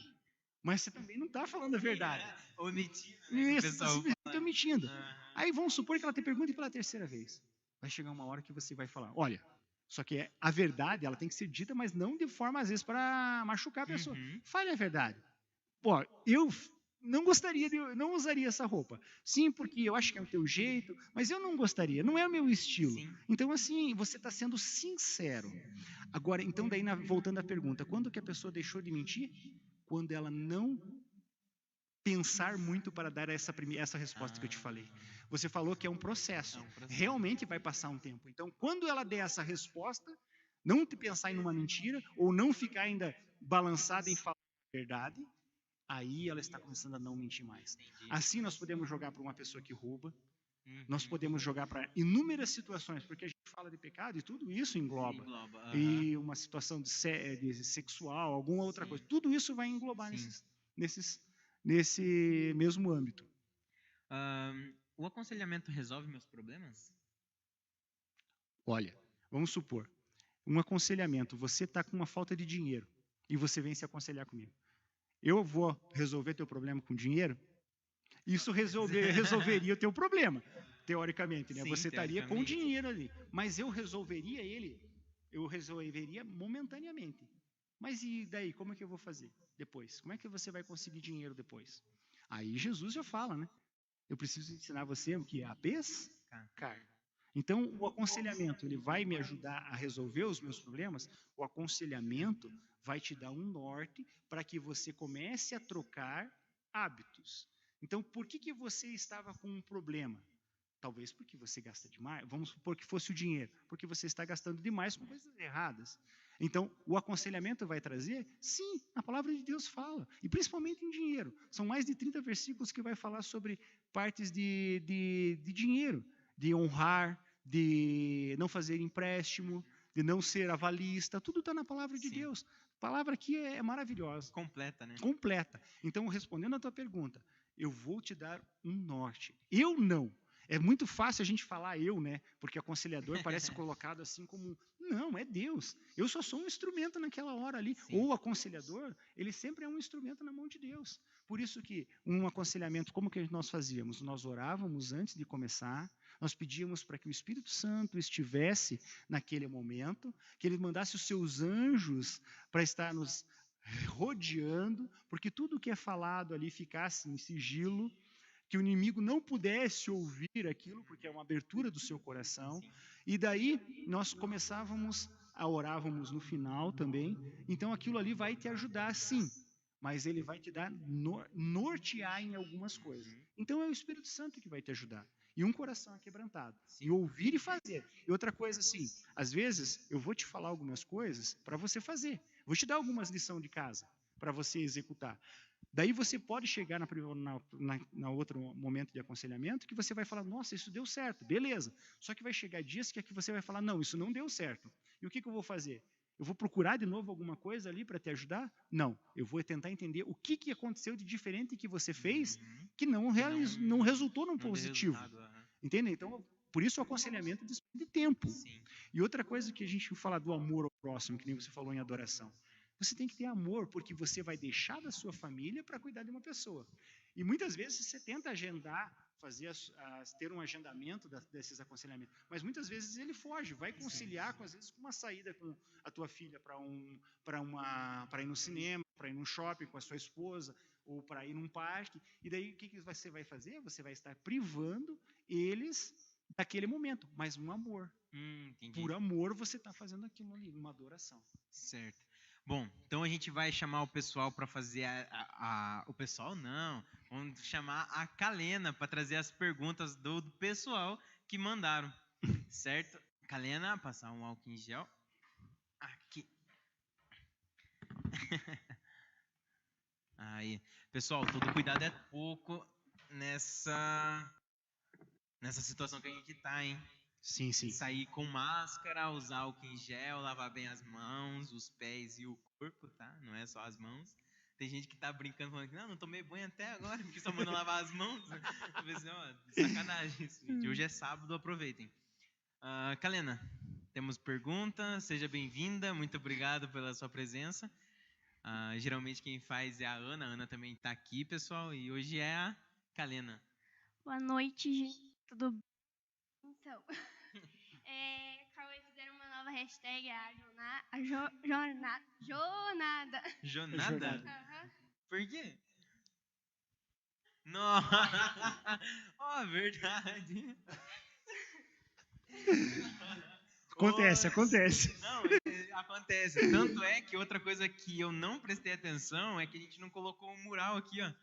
mas você também não está falando a verdade. Omitindo, né? Você está mentindo. Aí vamos supor que ela te pergunte pela terceira vez. Vai chegar uma hora que você vai falar, olha, só que a verdade ela tem que ser dita, mas não de forma, às vezes, para machucar a pessoa. Fale a verdade. Pô, eu não usaria essa roupa. Sim, porque eu acho que é o teu jeito, mas eu não gostaria, não é o meu estilo. Sim. Então, assim, você está sendo sincero. Agora, então, daí, voltando à pergunta, quando que a pessoa deixou de mentir? Quando ela não pensar muito para dar essa resposta que eu te falei. Você falou que é um processo. Realmente vai passar um tempo. Então, quando ela der essa resposta, não te pensar em uma mentira, ou não ficar ainda balançada em falar a verdade, aí ela está começando a não mentir mais. Assim nós podemos jogar para uma pessoa que rouba, nós podemos jogar para inúmeras situações, porque a gente fala de pecado e tudo isso engloba. E uma situação de sexual, alguma outra coisa, tudo isso vai englobar nesse mesmo âmbito. O aconselhamento resolve meus problemas? Olha, vamos supor, um aconselhamento, você está com uma falta de dinheiro e você vem se aconselhar comigo. Eu vou resolver teu problema com dinheiro? Isso resolveria o teu problema. teoricamente, né? Sim, Você estaria com teoricamente. dinheiro ali, mas eu resolveria momentaneamente. Mas e daí, como é que eu vou fazer depois? Como é que você vai conseguir dinheiro depois? Aí Jesus já fala, né? Eu preciso ensinar você o que é a pescar. Então, o aconselhamento, ele vai me ajudar a resolver os meus problemas? O aconselhamento vai te dar um norte para que você comece a trocar hábitos. Então, por que você estava com um problema? Talvez porque você gasta demais. Vamos supor que fosse o dinheiro, porque você está gastando demais com coisas erradas. Então, o aconselhamento vai trazer? Sim, a palavra de Deus fala, e principalmente em dinheiro. São mais de 30 versículos que vai falar sobre partes de dinheiro, de honrar, de não fazer empréstimo, de não ser avalista. Tudo está na palavra de Sim. Deus. A palavra aqui é maravilhosa. Completa, né? Completa. Então, respondendo a tua pergunta, eu vou te dar um norte. Eu não. É muito fácil a gente falar eu, né? Porque aconselhador parece colocado assim como, não, é Deus. Eu só sou um instrumento naquela hora ali. Sim. Ou aconselhador, ele sempre é um instrumento na mão de Deus. Por isso que um aconselhamento, como que nós fazíamos? Nós orávamos antes de começar, nós pedíamos para que o Espírito Santo estivesse naquele momento, que ele mandasse os seus anjos para estar nos rodeando, porque tudo que é falado ali ficasse em sigilo, que o inimigo não pudesse ouvir aquilo, porque é uma abertura do seu coração. Sim. E daí nós começávamos a orávamos no final também. Então aquilo ali vai te ajudar, sim, mas ele vai te dar nortear em algumas coisas. Então é o Espírito Santo que vai te ajudar. E um coração aquebrantado. E ouvir e fazer. E outra coisa assim, às vezes eu vou te falar algumas coisas para você fazer. Vou te dar algumas lições de casa para você executar. Daí você pode chegar na outro momento de aconselhamento que você vai falar, nossa, isso deu certo, beleza. Só que vai chegar dias que você vai falar, não, isso não deu certo. E o que eu vou fazer? Eu vou procurar de novo alguma coisa ali para te ajudar? Não, eu vou tentar entender o que aconteceu de diferente que você fez que não resultou num positivo. Entende? Então, por isso o aconselhamento depende de tempo. Sim. E outra coisa que a gente fala do amor ao próximo, que nem você falou em adoração. Você tem que ter amor, porque você vai deixar da sua família para cuidar de uma pessoa. E muitas vezes você tenta agendar, ter um agendamento desses aconselhamentos, mas muitas vezes ele foge, vai conciliar às vezes com uma saída com a tua filha para ir no cinema, para ir no shopping com a sua esposa, ou para ir num parque. E daí o que você vai fazer? Você vai estar privando eles daquele momento, mas um amor. Por amor você está fazendo aquilo ali, uma adoração. Certo. Bom, então a gente vai chamar o pessoal para fazer o pessoal não, vamos chamar a Kalena para trazer as perguntas do pessoal que mandaram, certo? Kalena, passar um álcool em gel. Aqui. Aí, pessoal, todo cuidado é pouco nessa situação que a gente tá, hein? Sim, sim. Sair com máscara, usar álcool em gel, lavar bem as mãos, os pés e o corpo, tá? Não é só as mãos. Tem gente que tá brincando, falando que não tomei banho até agora, porque só manda lavar as mãos. Sacanagem isso, gente. Hoje é sábado, aproveitem. Kalena, temos pergunta, seja bem-vinda, muito obrigado pela sua presença. Geralmente quem faz é a Ana também tá aqui, pessoal, e hoje é a Kalena. Boa noite, gente, tudo bem? Então, Cauê fizeram uma nova hashtag, a jornada. Jornada? Uhum. Por quê? Não. Verdade. Acontece. Não, acontece. Tanto é que outra coisa que eu não prestei atenção é que a gente não colocou um mural aqui, ó.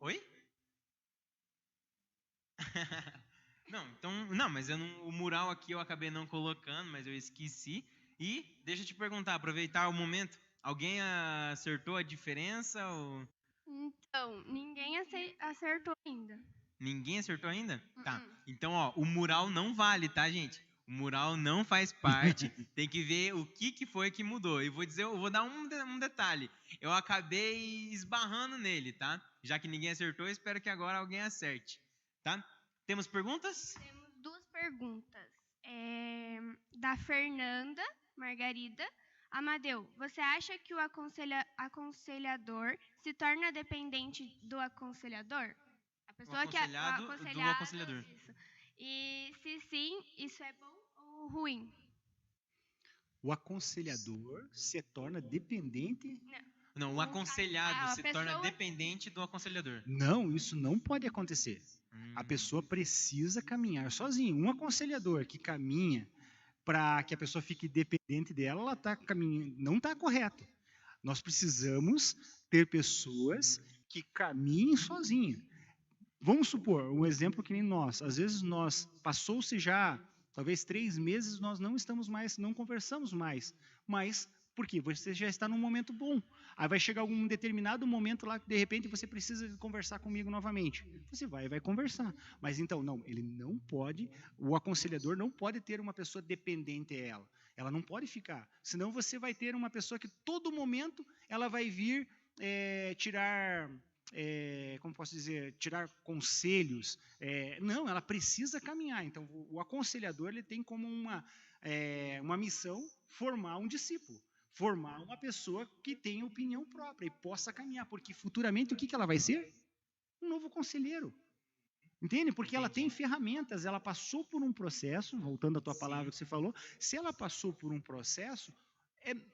Oi? Não, mas o mural aqui eu acabei não colocando, mas eu esqueci. E deixa eu te perguntar, aproveitar o momento, alguém acertou a diferença ou... Então, ninguém acertou ainda. Ninguém acertou ainda? Tá. Então, ó, o mural não vale, tá, gente? O mural não faz parte. Tem que ver o que foi que mudou. Eu vou dar um detalhe. Eu acabei esbarrando nele, tá? Já que ninguém acertou, eu espero que agora alguém acerte, tá? Temos perguntas? Temos 2 perguntas. Da Fernanda Margarida. Amadeu, você acha que o aconselhador se torna dependente do aconselhador? A pessoa que aconselhado do aconselhador. Isso. E se sim, isso é bom ou ruim? O aconselhador se torna dependente? Não, o aconselhado a se torna pessoa- dependente do aconselhador. Não, isso não pode acontecer. A pessoa precisa caminhar sozinha. Um aconselhador que caminha para que a pessoa fique dependente dela, ela tá caminhando, não está correto. Nós precisamos ter pessoas que caminhem sozinhas. Vamos supor, um exemplo que nem nós. Às vezes nós, passou-se já, talvez 3 meses, nós não estamos mais, não conversamos mais. Mas, por quê? Você já está num momento bom. Aí vai chegar algum determinado momento lá que, de repente, você precisa conversar comigo novamente. Você vai conversar. Mas então, não, ele não pode, o aconselhador não pode ter uma pessoa dependente a ela. Ela não pode ficar. Senão você vai ter uma pessoa que, todo momento, ela vai vir tirar... como posso dizer, tirar conselhos. Não, ela precisa caminhar. Então, o aconselhador ele tem como uma missão formar um discípulo, formar uma pessoa que tenha opinião própria e possa caminhar, porque futuramente o que ela vai ser? Um novo conselheiro. Entende? Porque ela tem ferramentas, ela passou por um processo, voltando à tua palavra que você falou, se ela passou por um processo,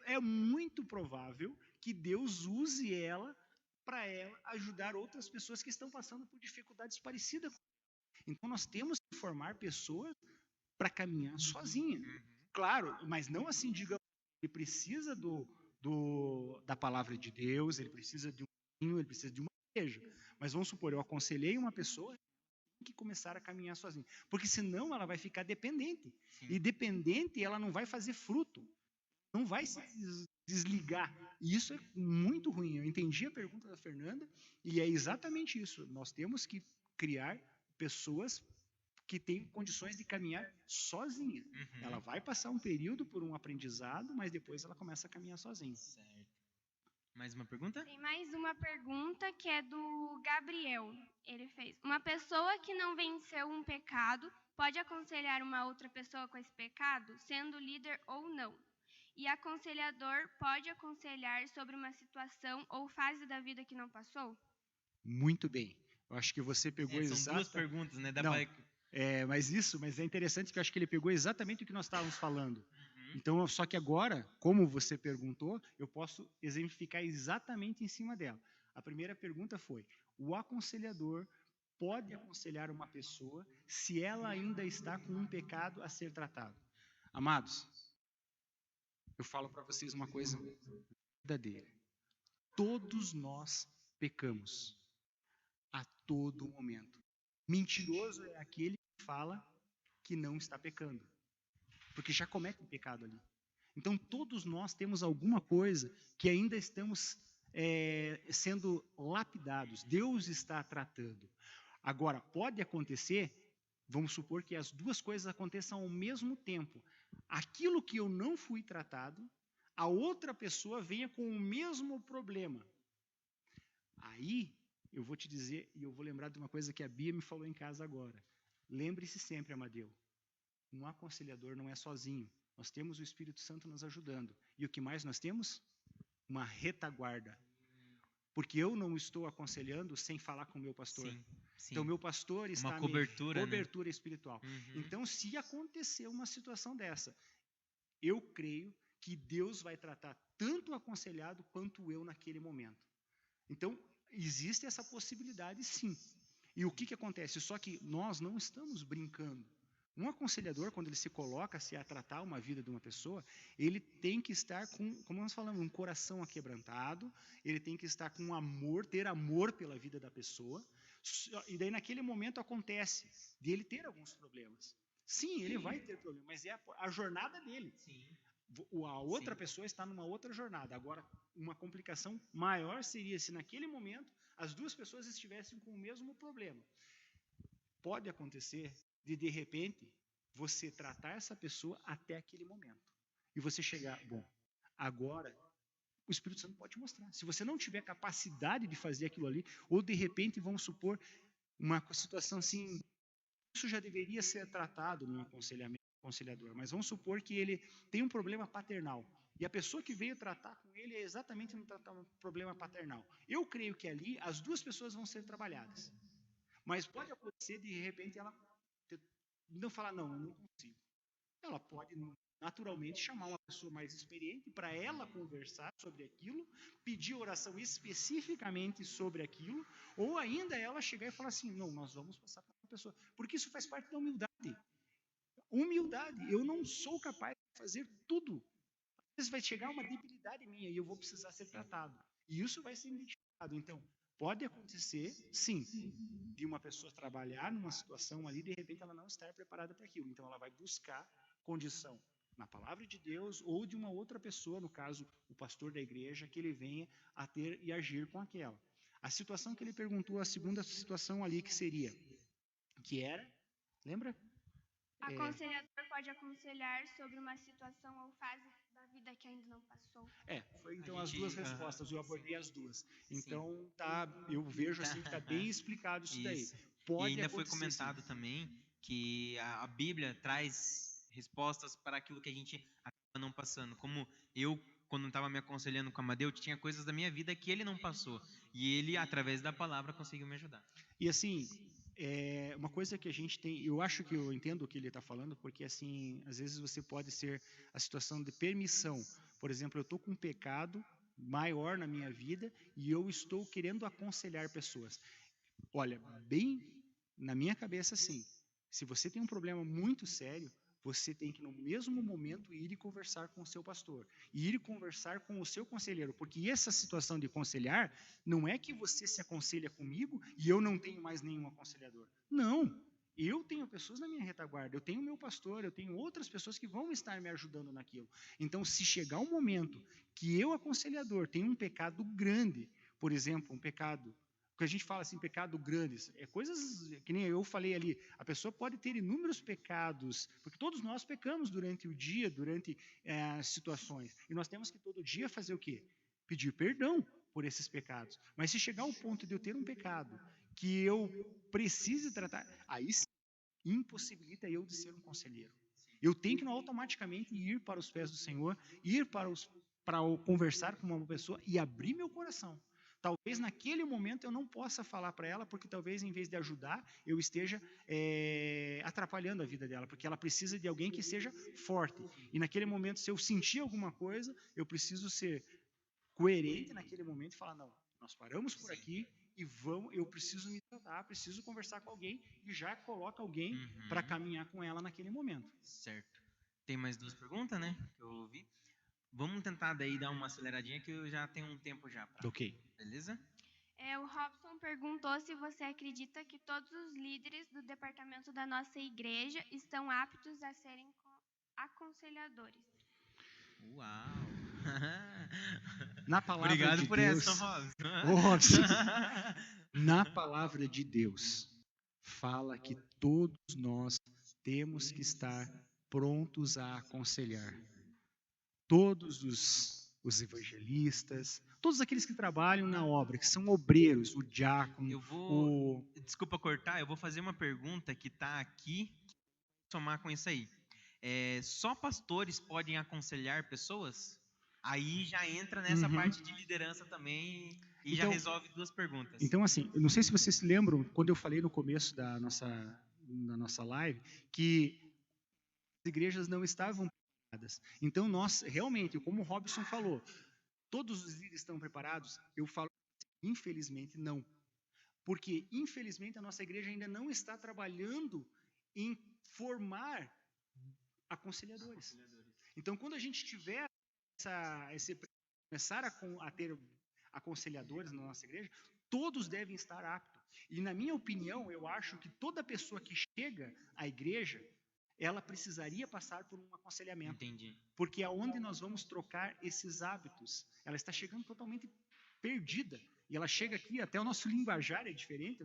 é muito provável que Deus use ela para ela ajudar outras pessoas que estão passando por dificuldades parecidas. Então, nós temos que formar pessoas para caminhar sozinha. Claro, mas não assim, digamos, ele precisa da palavra de Deus, ele precisa de ele precisa de uma igreja. Mas vamos supor, eu aconselhei uma pessoa que começar a caminhar sozinha. Porque senão ela vai ficar dependente. E dependente, ela não vai fazer fruto. Não vai se desligar. E isso é muito ruim. Eu entendi a pergunta da Fernanda e é exatamente isso. Nós temos que criar pessoas que têm condições de caminhar sozinha. Ela vai passar um período por um aprendizado, mas depois ela começa a caminhar sozinha. Certo. Mais uma pergunta? Tem mais uma pergunta que é do Gabriel. Ele fez: uma pessoa que não venceu um pecado pode aconselhar uma outra pessoa com esse pecado, sendo líder ou não? E aconselhador pode aconselhar sobre uma situação ou fase da vida que não passou? Muito bem. Eu acho que você pegou São duas perguntas, né? Mas é interessante que eu acho que ele pegou exatamente o que nós estávamos falando. Então, só que agora, como você perguntou, eu posso exemplificar exatamente em cima dela. A primeira pergunta foi: o aconselhador pode aconselhar uma pessoa se ela ainda está com um pecado a ser tratado? Amados, eu falo para vocês uma coisa verdadeira. Todos nós pecamos a todo momento. Mentiroso é aquele que fala que não está pecando, porque já comete pecado ali. Então, todos nós temos alguma coisa que ainda estamos sendo lapidados. Deus está tratando. Agora, pode acontecer, vamos supor que as duas coisas aconteçam ao mesmo tempo. Aquilo que eu não fui tratado, a outra pessoa venha com o mesmo problema. Aí, eu vou te dizer, e eu vou lembrar de uma coisa que a Bia me falou em casa agora. Lembre-se sempre, Amadeu, um aconselhador não é sozinho. Nós temos o Espírito Santo nos ajudando. E o que mais nós temos? Uma retaguarda. Porque eu não estou aconselhando sem falar com o meu pastor. Sim. Então, meu pastor está uma cobertura espiritual. Então, se acontecer uma situação dessa, eu creio que Deus vai tratar tanto o aconselhado quanto eu naquele momento. Então, existe essa possibilidade, sim. E o que acontece? Só que nós não estamos brincando. Um aconselhador, quando ele se coloca a tratar uma vida de uma pessoa, ele tem que estar com, como nós falamos, um coração aquebrantado, ele tem que estar com amor, ter amor pela vida da pessoa, e daí naquele momento acontece de ele ter alguns problemas. Sim, ele vai ter problemas, mas é a jornada dele. A outra pessoa está numa outra jornada. Agora, uma complicação maior seria se naquele momento as duas pessoas estivessem com o mesmo problema. Pode acontecer de repente, você tratar essa pessoa até aquele momento. E você chegar, bom, agora o Espírito Santo pode te mostrar. Se você não tiver capacidade de fazer aquilo ali, ou de repente, vamos supor, uma situação assim, isso já deveria ser tratado no aconselhador, mas vamos supor que ele tem um problema paternal. E a pessoa que veio tratar com ele é exatamente um problema paternal. Eu creio que ali as duas pessoas vão ser trabalhadas. Mas pode acontecer, de repente, ela não falar, não, eu não consigo. Ela pode naturalmente chamar uma pessoa mais experiente para ela conversar sobre aquilo, pedir oração especificamente sobre aquilo, ou ainda ela chegar e falar assim, não, nós vamos passar para uma pessoa. Porque isso faz parte da humildade. Humildade, eu não sou capaz de fazer tudo. Às vezes vai chegar uma debilidade minha e eu vou precisar ser tratado. E isso vai ser identificado. Então, pode acontecer, sim, de uma pessoa trabalhar numa situação ali, de repente ela não estar preparada para aquilo. Então, ela vai buscar condição na palavra de Deus ou de uma outra pessoa, no caso, o pastor da igreja, que ele venha a ter e agir com aquela. A situação que ele perguntou, a segunda situação ali que seria, que era, lembra? Aconselhador pode aconselhar sobre uma situação ou fase da vida que ainda não passou. Foi então as duas respostas, eu abordei as duas. Então, Sim. Eu vejo assim que está bem explicado isso daí. Pode e ainda foi comentado também que a Bíblia traz respostas para aquilo que a gente acaba não passando. Como eu, quando estava me aconselhando com a Amadeu, tinha coisas da minha vida que ele não passou. E ele, através da palavra, conseguiu me ajudar. E assim, uma coisa que a gente tem, eu acho que eu entendo o que ele está falando, porque assim, às vezes você pode ser a situação de permissão. Por exemplo, eu estou com um pecado maior na minha vida e eu estou querendo aconselhar pessoas. Olha, bem na minha cabeça, sim. Se você tem um problema muito sério, você tem que, no mesmo momento, ir e conversar com o seu pastor. Ir e conversar com o seu conselheiro. Porque essa situação de aconselhar, não é que você se aconselha comigo e eu não tenho mais nenhum aconselhador. Não. Eu tenho pessoas na minha retaguarda, eu tenho meu pastor, eu tenho outras pessoas que vão estar me ajudando naquilo. Então, se chegar um momento que eu, aconselhador, tenho um pecado grande, por exemplo, um pecado, que a gente fala assim, pecado grandes, coisas que nem eu falei ali, a pessoa pode ter inúmeros pecados, porque todos nós pecamos durante o dia, durante situações, e nós temos que todo dia fazer o quê? Pedir perdão por esses pecados. Mas se chegar ao ponto de eu ter um pecado que eu precise tratar, aí sim, impossibilita eu de ser um conselheiro. Eu tenho que automaticamente ir para os pés do Senhor, ir para conversar com uma pessoa e abrir meu coração. Talvez naquele momento eu não possa falar para ela, porque talvez em vez de ajudar, eu esteja atrapalhando a vida dela, porque ela precisa de alguém que seja forte. E naquele momento, se eu sentir alguma coisa, eu preciso ser coerente naquele momento e falar, não, nós paramos por aqui e eu preciso me tratar, preciso conversar com alguém e já coloca alguém para caminhar com ela naquele momento. Certo. Tem mais duas perguntas, né, que eu ouvi. Vamos tentar daí dar uma aceleradinha que eu já tenho um tempo já. Ok. Beleza? O Robson perguntou se você acredita que todos os líderes do departamento da nossa igreja estão aptos a serem aconselhadores. Uau! Na palavra Obrigado de por Deus, essa, Robson. Robson. Na palavra de Deus, fala que todos nós temos que estar prontos a aconselhar. Todos os evangelistas, todos aqueles que trabalham na obra, que são obreiros, o diácono, Desculpa cortar, eu vou fazer uma pergunta que está aqui, somar com isso aí. Só pastores podem aconselhar pessoas? Aí já entra nessa parte de liderança também e já resolve duas perguntas. Então, assim, eu não sei se vocês se lembram, quando eu falei no começo da nossa live, que as igrejas não estavam preparadas. Então, nós, realmente, como o Robson falou, todos os líderes estão preparados? Eu falo, infelizmente, não. Porque, infelizmente, a nossa igreja ainda não está trabalhando em formar aconselhadores. Então, quando a gente tiver começar a ter aconselhadores na nossa igreja, todos devem estar aptos. E, na minha opinião, eu acho que toda pessoa que chega à igreja, ela precisaria passar por um aconselhamento. Entendi. Porque aonde nós vamos trocar esses hábitos? Ela está chegando totalmente perdida. E ela chega aqui, até o nosso linguajar é diferente,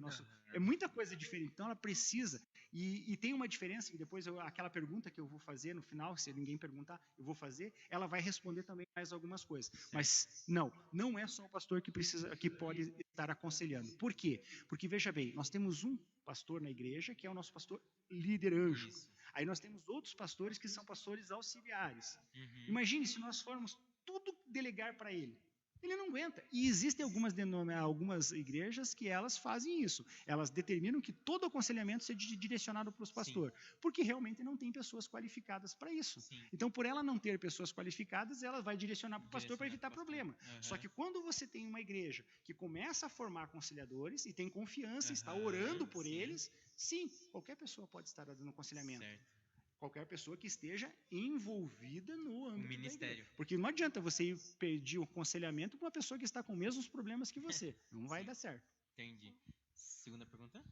é muita coisa diferente. Então, ela precisa. E tem uma diferença, que depois aquela pergunta que eu vou fazer no final, se ninguém perguntar, eu vou fazer, ela vai responder também mais algumas coisas. Mas não é só o pastor que pode estar aconselhando. Por quê? Porque, veja bem, nós temos um pastor na igreja, que é o nosso pastor líder anjo. Aí nós temos outros pastores que são pastores auxiliares. Imagine se nós formos tudo delegar para ele. Ele não aguenta. E existem algumas igrejas que elas fazem isso. Elas determinam que todo aconselhamento seja direcionado para os pastores, porque realmente não tem pessoas qualificadas para isso. Sim. Então, por ela não ter pessoas qualificadas, ela vai direcionar para o pastor para evitar problema. Só que quando você tem uma igreja que começa a formar aconselhadores e tem confiança, está orando por eles, sim, qualquer pessoa pode estar dando aconselhamento. Certo. Qualquer pessoa que esteja envolvida no âmbito O ministério. Porque não adianta você ir pedir o aconselhamento para uma pessoa que está com os mesmos problemas que você. Não vai dar certo. Entendi. Segunda pergunta?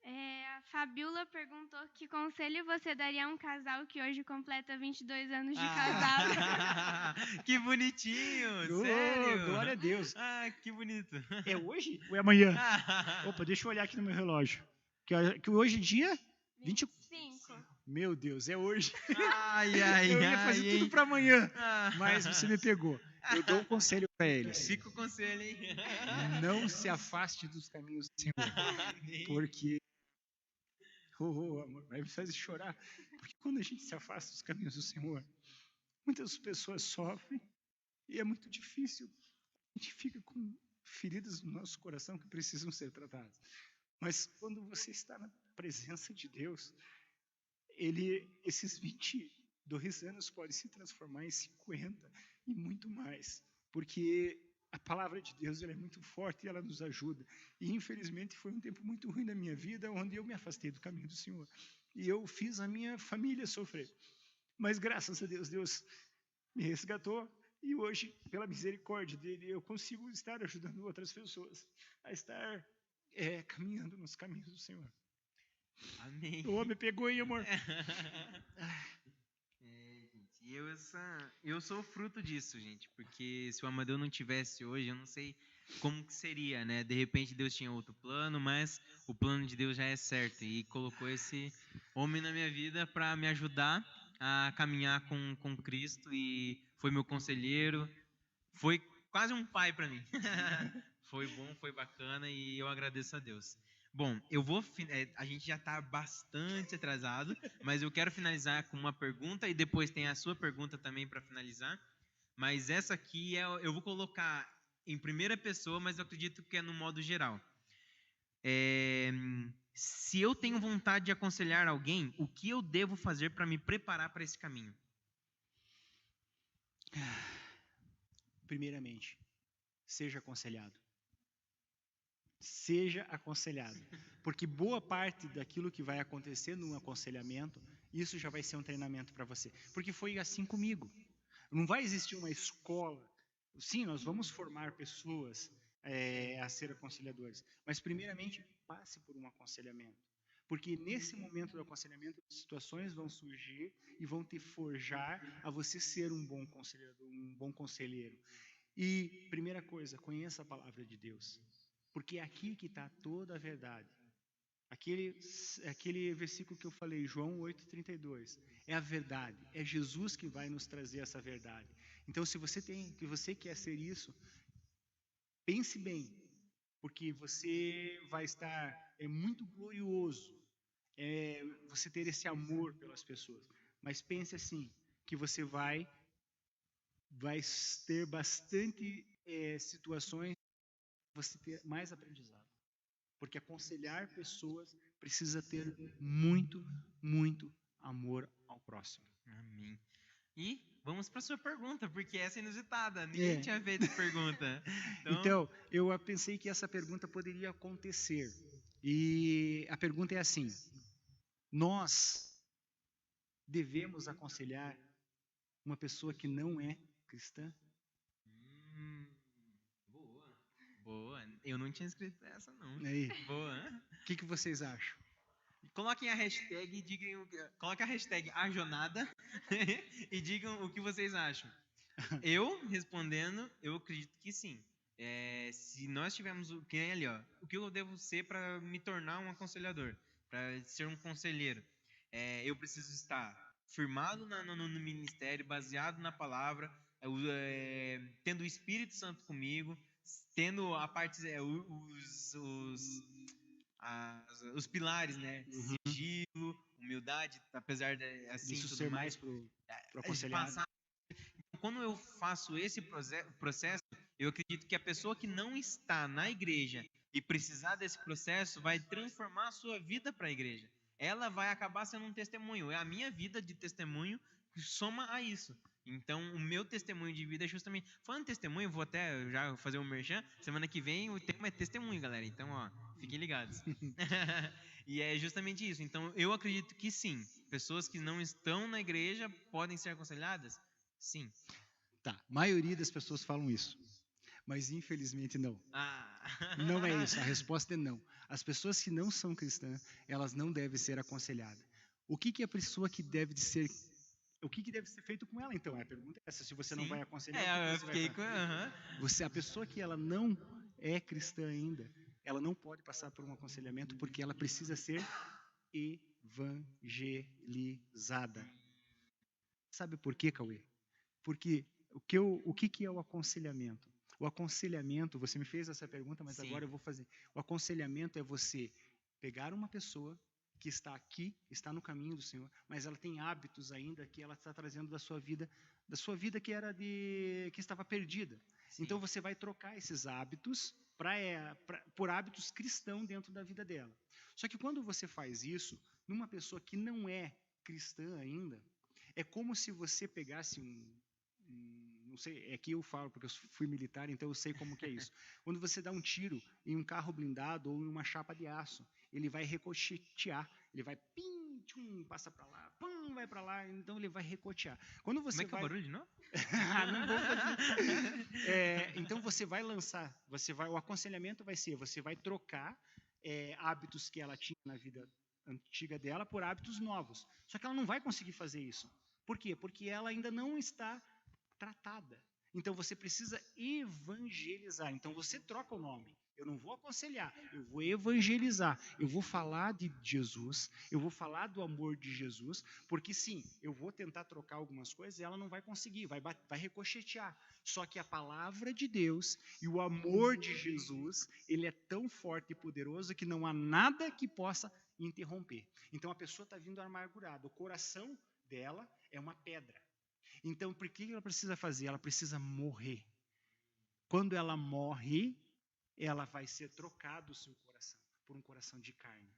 A Fabiola perguntou que conselho você daria a um casal que hoje completa 22 anos de casado. Que bonitinho, sério? Glória a Deus. Que bonito. É hoje ou é amanhã? Opa, deixa eu olhar aqui no meu relógio. Que hoje é dia 25. Meu Deus, é hoje. Eu ia fazer tudo para amanhã, mas você me pegou. Eu dou um conselho para eles. Fica o conselho, hein? Não se afaste dos caminhos do Senhor. Porque... amor, vai me fazer chorar. Porque quando a gente se afasta dos caminhos do Senhor, muitas pessoas sofrem e é muito difícil. A gente fica com feridas no nosso coração que precisam ser tratadas. Mas quando você está na presença de Deus, esses 22 anos podem se transformar em 50 e muito mais, porque a palavra de Deus ela é muito forte e ela nos ajuda. E infelizmente foi um tempo muito ruim na minha vida, onde eu me afastei do caminho do Senhor e eu fiz a minha família sofrer. Mas graças a Deus, Deus me resgatou e hoje, pela misericórdia dele, eu consigo estar ajudando outras pessoas a estar caminhando nos caminhos do Senhor. Amém. Me pegou aí, amor. Gente, eu sou fruto disso, gente, porque se o Amadeu não tivesse hoje, eu não sei como que seria, né? De repente Deus tinha outro plano, mas o plano de Deus já é certo e colocou esse homem na minha vida para me ajudar a caminhar com Cristo e foi meu conselheiro, foi quase um pai para mim. Foi bom, foi bacana e eu agradeço a Deus. Bom, a gente já está bastante atrasado, mas eu quero finalizar com uma pergunta e depois tem a sua pergunta também para finalizar. Mas essa aqui eu vou colocar em primeira pessoa, mas eu acredito que é no modo geral. Se eu tenho vontade de aconselhar alguém, o que eu devo fazer para me preparar para esse caminho? Primeiramente, seja aconselhado. Seja aconselhado, porque boa parte daquilo que vai acontecer num aconselhamento, isso já vai ser um treinamento para você, porque foi assim comigo. Não vai existir uma escola. Sim, nós vamos formar pessoas a ser aconselhadores, mas primeiramente passe por um aconselhamento, porque nesse momento do aconselhamento situações vão surgir e vão te forjar a você ser um bom conselhador, um bom conselheiro. E primeira coisa, conheça a palavra de Deus. Porque é aqui que está toda a verdade. Aquele versículo que eu falei, João 8,32, é a verdade. É Jesus que vai nos trazer essa verdade. Então, se você quer ser isso, pense bem, porque você vai estar muito glorioso, você ter esse amor pelas pessoas. Mas pense assim, que você vai ter bastante situações você ter mais aprendizado. Porque aconselhar pessoas precisa ter muito, muito amor ao próximo. Amém. E vamos para a sua pergunta, porque essa é inusitada. Ninguém tinha feito pergunta. Então, eu pensei que essa pergunta poderia acontecer. E a pergunta é assim: nós devemos aconselhar uma pessoa que não é cristã? Boa. Eu não tinha escrito essa, não. Aí. Boa. O que vocês acham? Coloquem a hashtag e digam. Coloquem a hashtag ajonada e digam o que vocês acham. Eu, respondendo, eu acredito que sim. Se nós tivermos o que é ali, ó, o que eu devo ser para me tornar um aconselhador, para ser um conselheiro? Eu preciso estar firmado no ministério, baseado na palavra, tendo o Espírito Santo comigo, tendo a parte os pilares, né? Sigilo, humildade, apesar de assim isso tudo ser mais pro aconselhado. quando eu faço esse processo, Eu acredito que a pessoa que não está na igreja e precisar desse processo vai transformar a sua vida para a igreja. Ela vai acabar sendo um testemunho. É a minha vida de testemunho que soma a isso. Então, o meu testemunho de vida é justamente... Falando em testemunho, vou até já fazer um merchan. Semana que vem o tema é testemunho, galera. Então, ó, fiquem ligados. E é justamente isso. Então, eu acredito que sim. Pessoas que não estão na igreja podem ser aconselhadas? Sim. Tá, a maioria das pessoas falam isso. Mas, infelizmente, não. Não é isso. A resposta é não. As pessoas que não são cristãs, elas não devem ser aconselhadas. O que é a pessoa que deve ser... O que deve ser feito com ela, então? A pergunta é essa. Se você não vai aconselhar, eu fiquei com... a pessoa que ela não é cristã ainda, ela não pode passar por um aconselhamento porque ela precisa ser evangelizada. Sabe por quê, Cauê? Porque o que é o aconselhamento? O aconselhamento, você me fez essa pergunta, mas agora eu vou fazer. O aconselhamento é você pegar uma pessoa que está aqui, está no caminho do Senhor, mas ela tem hábitos ainda que ela está trazendo da sua vida que era que estava perdida. Sim. Então você vai trocar esses hábitos por hábitos cristãos dentro da vida dela. Só que quando você faz isso numa pessoa que não é cristã ainda, é como se você pegasse não sei, é que eu falo porque eu fui militar, então eu sei como que é isso. Quando você dá um tiro em um carro blindado ou em uma chapa de aço, ele vai ricochetear, ele vai pim, tchum, passa para lá, pum, vai para lá, então ele vai ricochetear. Quando você como é que é o barulho de novo? Não vou fazer. Então você vai lançar, o aconselhamento vai ser, você vai trocar hábitos que ela tinha na vida antiga dela por hábitos novos. Só que ela não vai conseguir fazer isso. Por quê? Porque ela ainda não está tratada. Então você precisa evangelizar. Então você troca o nome. Eu não vou aconselhar, eu vou evangelizar. Eu vou falar de Jesus, eu vou falar do amor de Jesus, porque sim, eu vou tentar trocar algumas coisas e ela não vai conseguir, vai ricochetear. Só que a palavra de Deus e o amor de Jesus, ele é tão forte e poderoso que não há nada que possa interromper. Então a pessoa está vindo amargurada, o coração dela é uma pedra. Então, por que ela precisa fazer? Ela precisa morrer. Quando ela morre, ela vai ser trocado o seu coração por um coração de carne.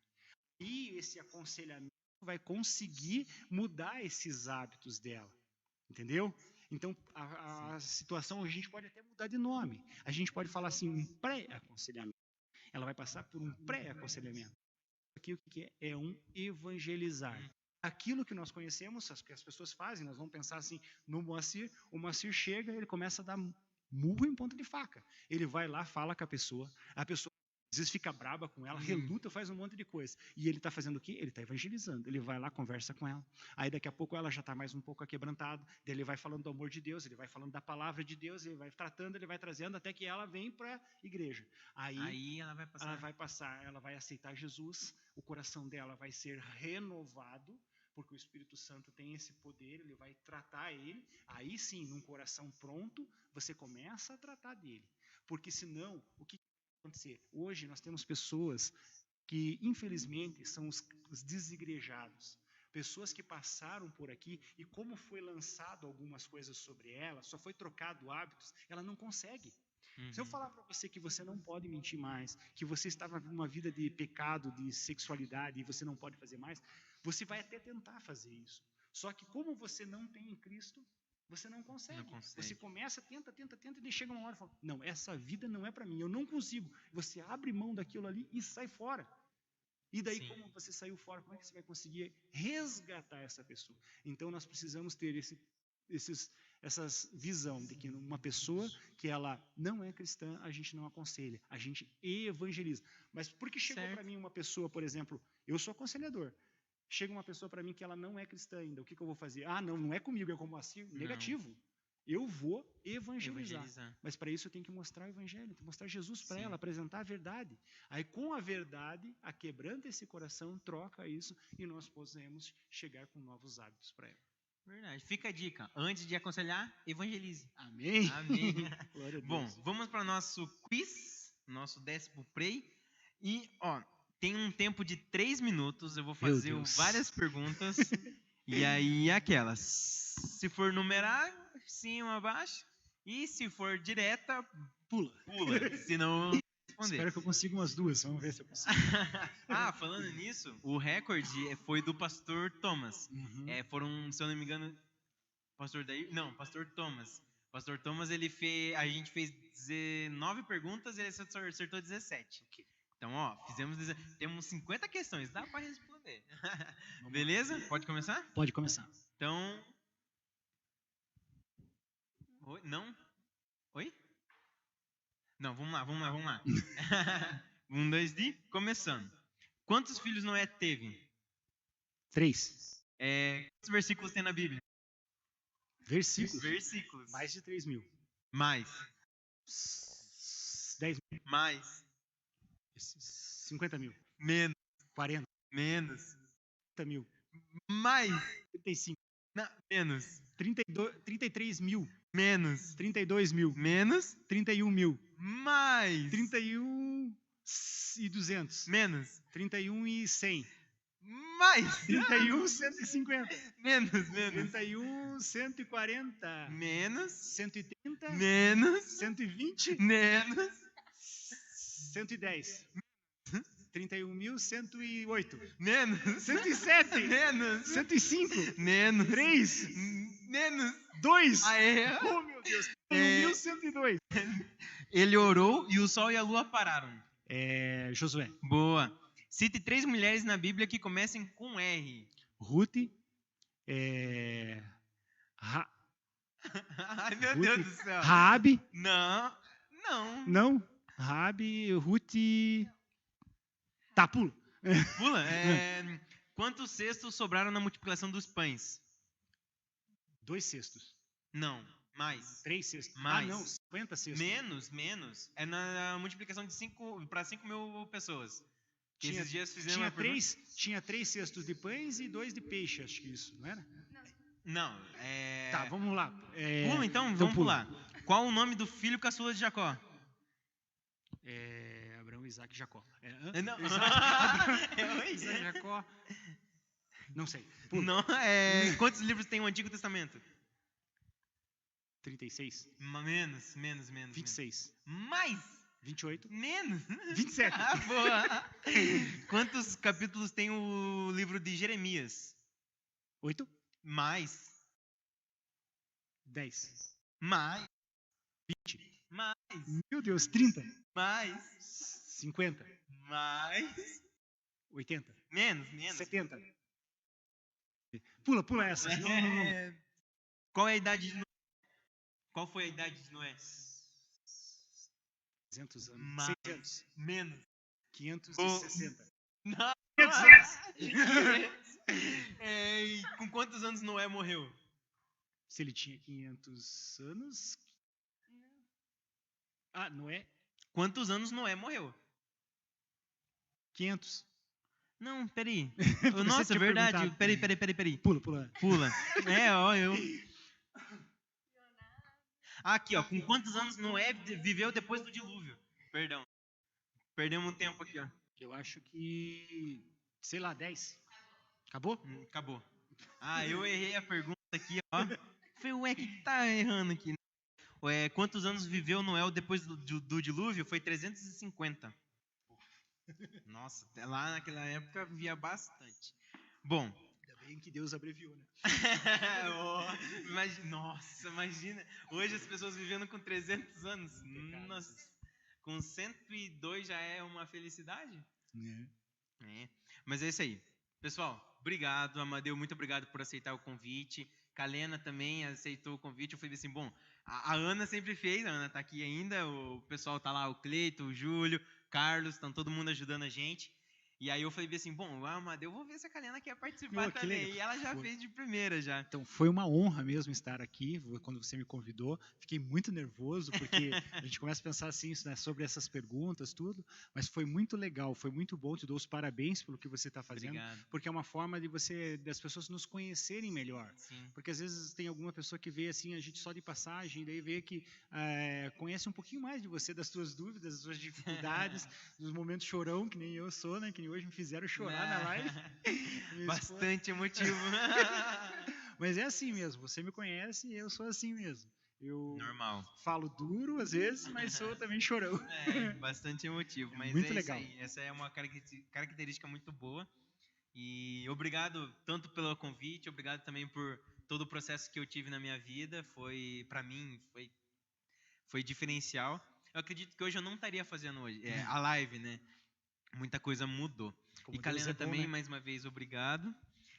E esse aconselhamento vai conseguir mudar esses hábitos dela. Entendeu? Então, a situação, a gente pode até mudar de nome. A gente pode falar assim, um pré-aconselhamento. Ela vai passar por um pré-aconselhamento. Aqui o que é um evangelizar. Aquilo que nós conhecemos, que as pessoas fazem, nós vamos pensar assim, no Moacir, o Moacir chega e ele começa a dar murro em ponta de faca. Ele vai lá, fala com a pessoa às vezes fica braba com ela, reluta, faz um monte de coisa. E ele está fazendo o quê? Ele está evangelizando. Ele vai lá, conversa com ela. Aí daqui a pouco ela já está mais um pouco aquebrantada. Daí ele vai falando do amor de Deus, ele vai falando da palavra de Deus, ele vai tratando, ele vai trazendo até que ela vem para a igreja. Aí ela vai aceitar Jesus, o coração dela vai ser renovado, porque o Espírito Santo tem esse poder, ele vai tratar ele. Aí sim, num coração pronto, você começa a tratar dele. Porque senão, o que acontecer? Hoje nós temos pessoas que, infelizmente, são os desigrejados. Pessoas que passaram por aqui e como foi lançado algumas coisas sobre ela, só foi trocado hábitos, ela não consegue. Se eu falar para você que você não pode mentir mais, que você estava numa vida de pecado, de sexualidade e você não pode fazer mais, você vai até tentar fazer isso. Só que como você não tem em Cristo, você não consegue. Você começa, tenta, e chega uma hora e fala, não, essa vida não é para mim, eu não consigo. Você abre mão daquilo ali e sai fora. E daí, como você saiu fora, como é que você vai conseguir resgatar essa pessoa? Então, nós precisamos ter essa visão de que uma pessoa que ela não é cristã, a gente não aconselha, a gente evangeliza. Mas por que chegou para mim uma pessoa, por exemplo, eu sou aconselhador, chega uma pessoa para mim que ela não é cristã ainda, o que eu vou fazer? Não é comigo, é com o Moacir? Negativo. Eu vou evangelizar. Mas para isso eu tenho que mostrar o evangelho, tenho que mostrar Jesus para ela, apresentar a verdade. Aí com a verdade, quebranta esse coração, troca isso e nós podemos chegar com novos hábitos para ela. Verdade. Fica a dica. Antes de aconselhar, evangelize. Amém. Amém. Glória a Deus. Bom, vamos para o nosso quiz, nosso 10º Prey. E, tem um tempo de 3 minutos. Eu vou fazer várias perguntas. E aí, aquelas. Se for numerar, cima, abaixo, E se for direta, Pula. pula. Se não responder. Espero que eu consiga umas duas. Vamos ver se eu consigo. Falando nisso, o recorde foi do pastor Thomas. Uhum. Foram, se eu não me engano, pastor Thomas. Pastor Thomas, a gente fez 19 perguntas e ele acertou 17. Ok. Então, temos 50 questões, dá para responder. Beleza? Pode começar? Pode começar. Então... Oi? Não? Oi? Não, vamos lá. 1, 2, 3, começando. Quantos filhos Noé teve? 3. Quantos versículos tem na Bíblia? Versículos. Mais de 3.000. Mais. 10.000. Mais. 50.000. Menos. 40. Menos. 30.000. Mais. 35. Não, menos. 33.000. Menos. 32.000. Menos. 31.000. Mais. 31.200. Menos. 31.100. Mais. 31.150. Menos. 31.140. Menos. 130. Menos. 120. Menos. 110. 31.108. Menos. 107. Menos. 105. Menos. 3. Menos. 2. Aê. Oh, meu Deus. 31.102. Ele orou e o sol e a lua pararam. Josué. Boa. Cite 3 mulheres na Bíblia que comecem com R. Ruth. Ai, meu Deus do céu. Raabe. Não. Não. Raabe, Ruth. Tá, pula. Pula. Quantos cestos sobraram na multiplicação dos pães? 2 cestos. Não. Mais. 3 cestos. Mais. Ah, não. 50 cestos. Menos. É na multiplicação de 5 para 5.000 pessoas. Esses dias fizemos tinha 3 cestos de pães e 2 de peixe, acho que isso, não era? Não. Tá, vamos lá. Pula então, vamos pular. Qual o nome do filho caçula de Jacó? Abraão, Isaac e Jacó. Não. Isaac e Jacó. Não sei. Não, quantos livros tem o Antigo Testamento? 36. Menos. 26. Mais. 28. Menos. 27. Boa. Quantos capítulos tem o livro de Jeremias? 8. Mais. 10. Mais. 20. Mais. Meu Deus, 30. Mais. 50. Mais. 80. Menos. 70. Pula essa. Não. Qual é a idade de Noé? Qual foi a idade de Noé? 200 anos. Mais. 600. Menos. 560. Não. 500 anos. E com quantos anos Noé morreu? Se ele tinha 500 anos... Noé? Quantos anos Noé morreu? 500. Não, peraí. Nossa, verdade. Peraí. Pula. Eu... Aqui, ó. Com quantos anos Noé viveu depois do dilúvio? Perdão. Perdemos um tempo aqui, ó. Eu acho que... sei lá, 10. Acabou? Acabou. Eu errei a pergunta aqui, ó. Foi que tá errando aqui. Quantos anos viveu Noé depois do dilúvio? Foi 350. Nossa, lá naquela época vivia bastante. Bom. Ainda bem que Deus abreviou, né? Imagina. Hoje as pessoas vivendo com 300 anos. Nossa, com 102 já é uma felicidade? Mas é isso aí. Pessoal, obrigado. Amadeu, muito obrigado por aceitar o convite. Kalena também aceitou o convite. Eu falei assim, bom, a Ana sempre fez, a Ana tá aqui ainda, o pessoal tá lá, o Cleito, o Júlio, Carlos, estão todo mundo ajudando a gente. E aí eu falei assim, bom, Amadeu, vou ver se a Kalena quer participar também. E ela já fez de primeira já. Então, foi uma honra mesmo estar aqui, quando você me convidou. Fiquei muito nervoso, porque a gente começa a pensar assim, né, sobre essas perguntas, tudo. Mas foi muito legal, foi muito bom. Te dou os parabéns pelo que você está fazendo. Obrigado. Porque é uma forma das pessoas nos conhecerem melhor. Sim. Porque às vezes tem alguma pessoa que vê assim, a gente só de passagem, daí vê que conhece um pouquinho mais de você, das suas dúvidas, das suas dificuldades, dos momentos chorão, que nem eu sou, né? Que nem hoje me fizeram chorar na live. Bastante emotivo. Mas é assim mesmo, você me conhece e eu sou assim mesmo. Eu Normal. falo duro às vezes, mas sou também chorão. Bastante emotivo, mas muito é legal. isso aí. Essa é uma característica muito boa. E obrigado tanto pelo convite, obrigado também por todo o processo que eu tive na minha vida. Para mim, foi diferencial. Eu acredito que hoje eu não estaria fazendo a live, né? Muita coisa mudou. Como E Deus Kalena é bom, também, né? mais uma vez, obrigado.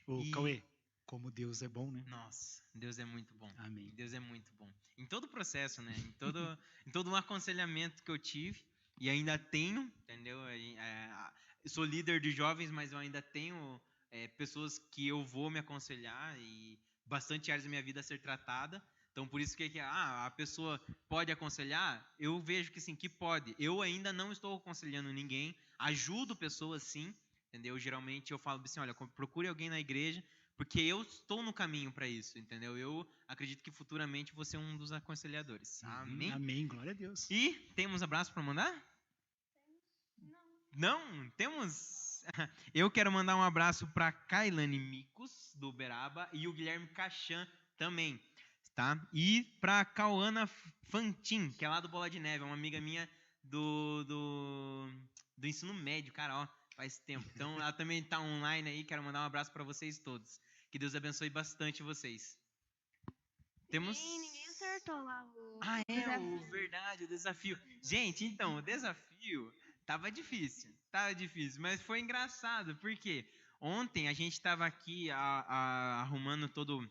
Ô, Cauê, como Deus é bom, né? Nossa, Deus é muito bom. Amém. Deus é muito bom. Em todo o processo, né? Em todo o aconselhamento que eu tive e ainda tenho, entendeu? Eu sou líder de jovens, mas eu ainda tenho pessoas que eu vou me aconselhar e bastante áreas da minha vida a ser tratada. Então, por isso que a pessoa pode aconselhar, eu vejo que sim, que pode. Eu ainda não estou aconselhando ninguém, ajudo pessoas sim, entendeu? Geralmente eu falo assim, olha, procure alguém na igreja, porque eu estou no caminho para isso, entendeu? Eu acredito que futuramente vou ser um dos aconselhadores. Amém? Amém, glória a Deus. E temos abraço para mandar? Não? Temos? Eu quero mandar um abraço para Kailane Micos, do Uberaba, e o Guilherme Cachan também, tá? E para Cauana Fantin, que é lá do Bola de Neve, é uma amiga minha do ensino médio, cara, ó, faz tempo. Então, ela também está online aí, quero mandar um abraço para vocês todos. Que Deus abençoe bastante vocês. Temos... Ninguém acertou lá o desafio. Verdade, o desafio. Gente, então, o desafio tava difícil, mas foi engraçado, porque ontem a gente estava aqui arrumando todo...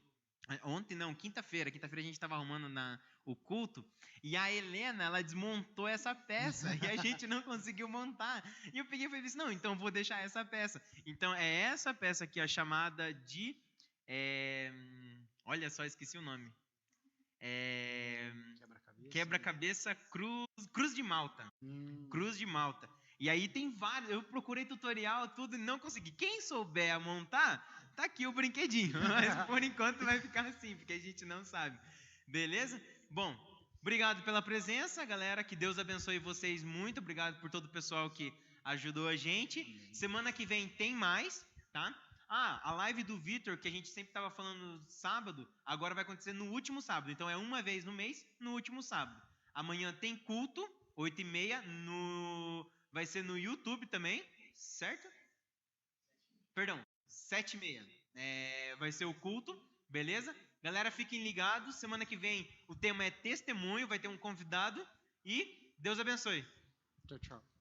Ontem não, quinta-feira a gente estava arrumando o culto, e a Helena, ela desmontou essa peça, e a gente não conseguiu montar. E eu peguei e falei assim, não, então vou deixar essa peça. Então, é essa peça aqui, a chamada de... olha só, esqueci o nome. Quebra-cabeça Cruz de Malta. Cruz de Malta. E aí tem vários. Eu procurei tutorial, tudo, e não consegui. Quem souber montar, tá aqui o brinquedinho. Mas por enquanto vai ficar assim, porque a gente não sabe. Beleza? Bom, obrigado pela presença, galera. Que Deus abençoe vocês muito. Obrigado por todo o pessoal que ajudou a gente. Semana que vem tem mais, tá? A live do Vitor, que a gente sempre estava falando sábado, agora vai acontecer no último sábado. Então é uma vez no mês, no último sábado. Amanhã tem culto, 8h30, vai ser no YouTube também, certo? Perdão, 7h30. Vai ser o culto, beleza? Galera, fiquem ligados. Semana que vem o tema é testemunho, vai ter um convidado. E Deus abençoe. Tchau, tchau.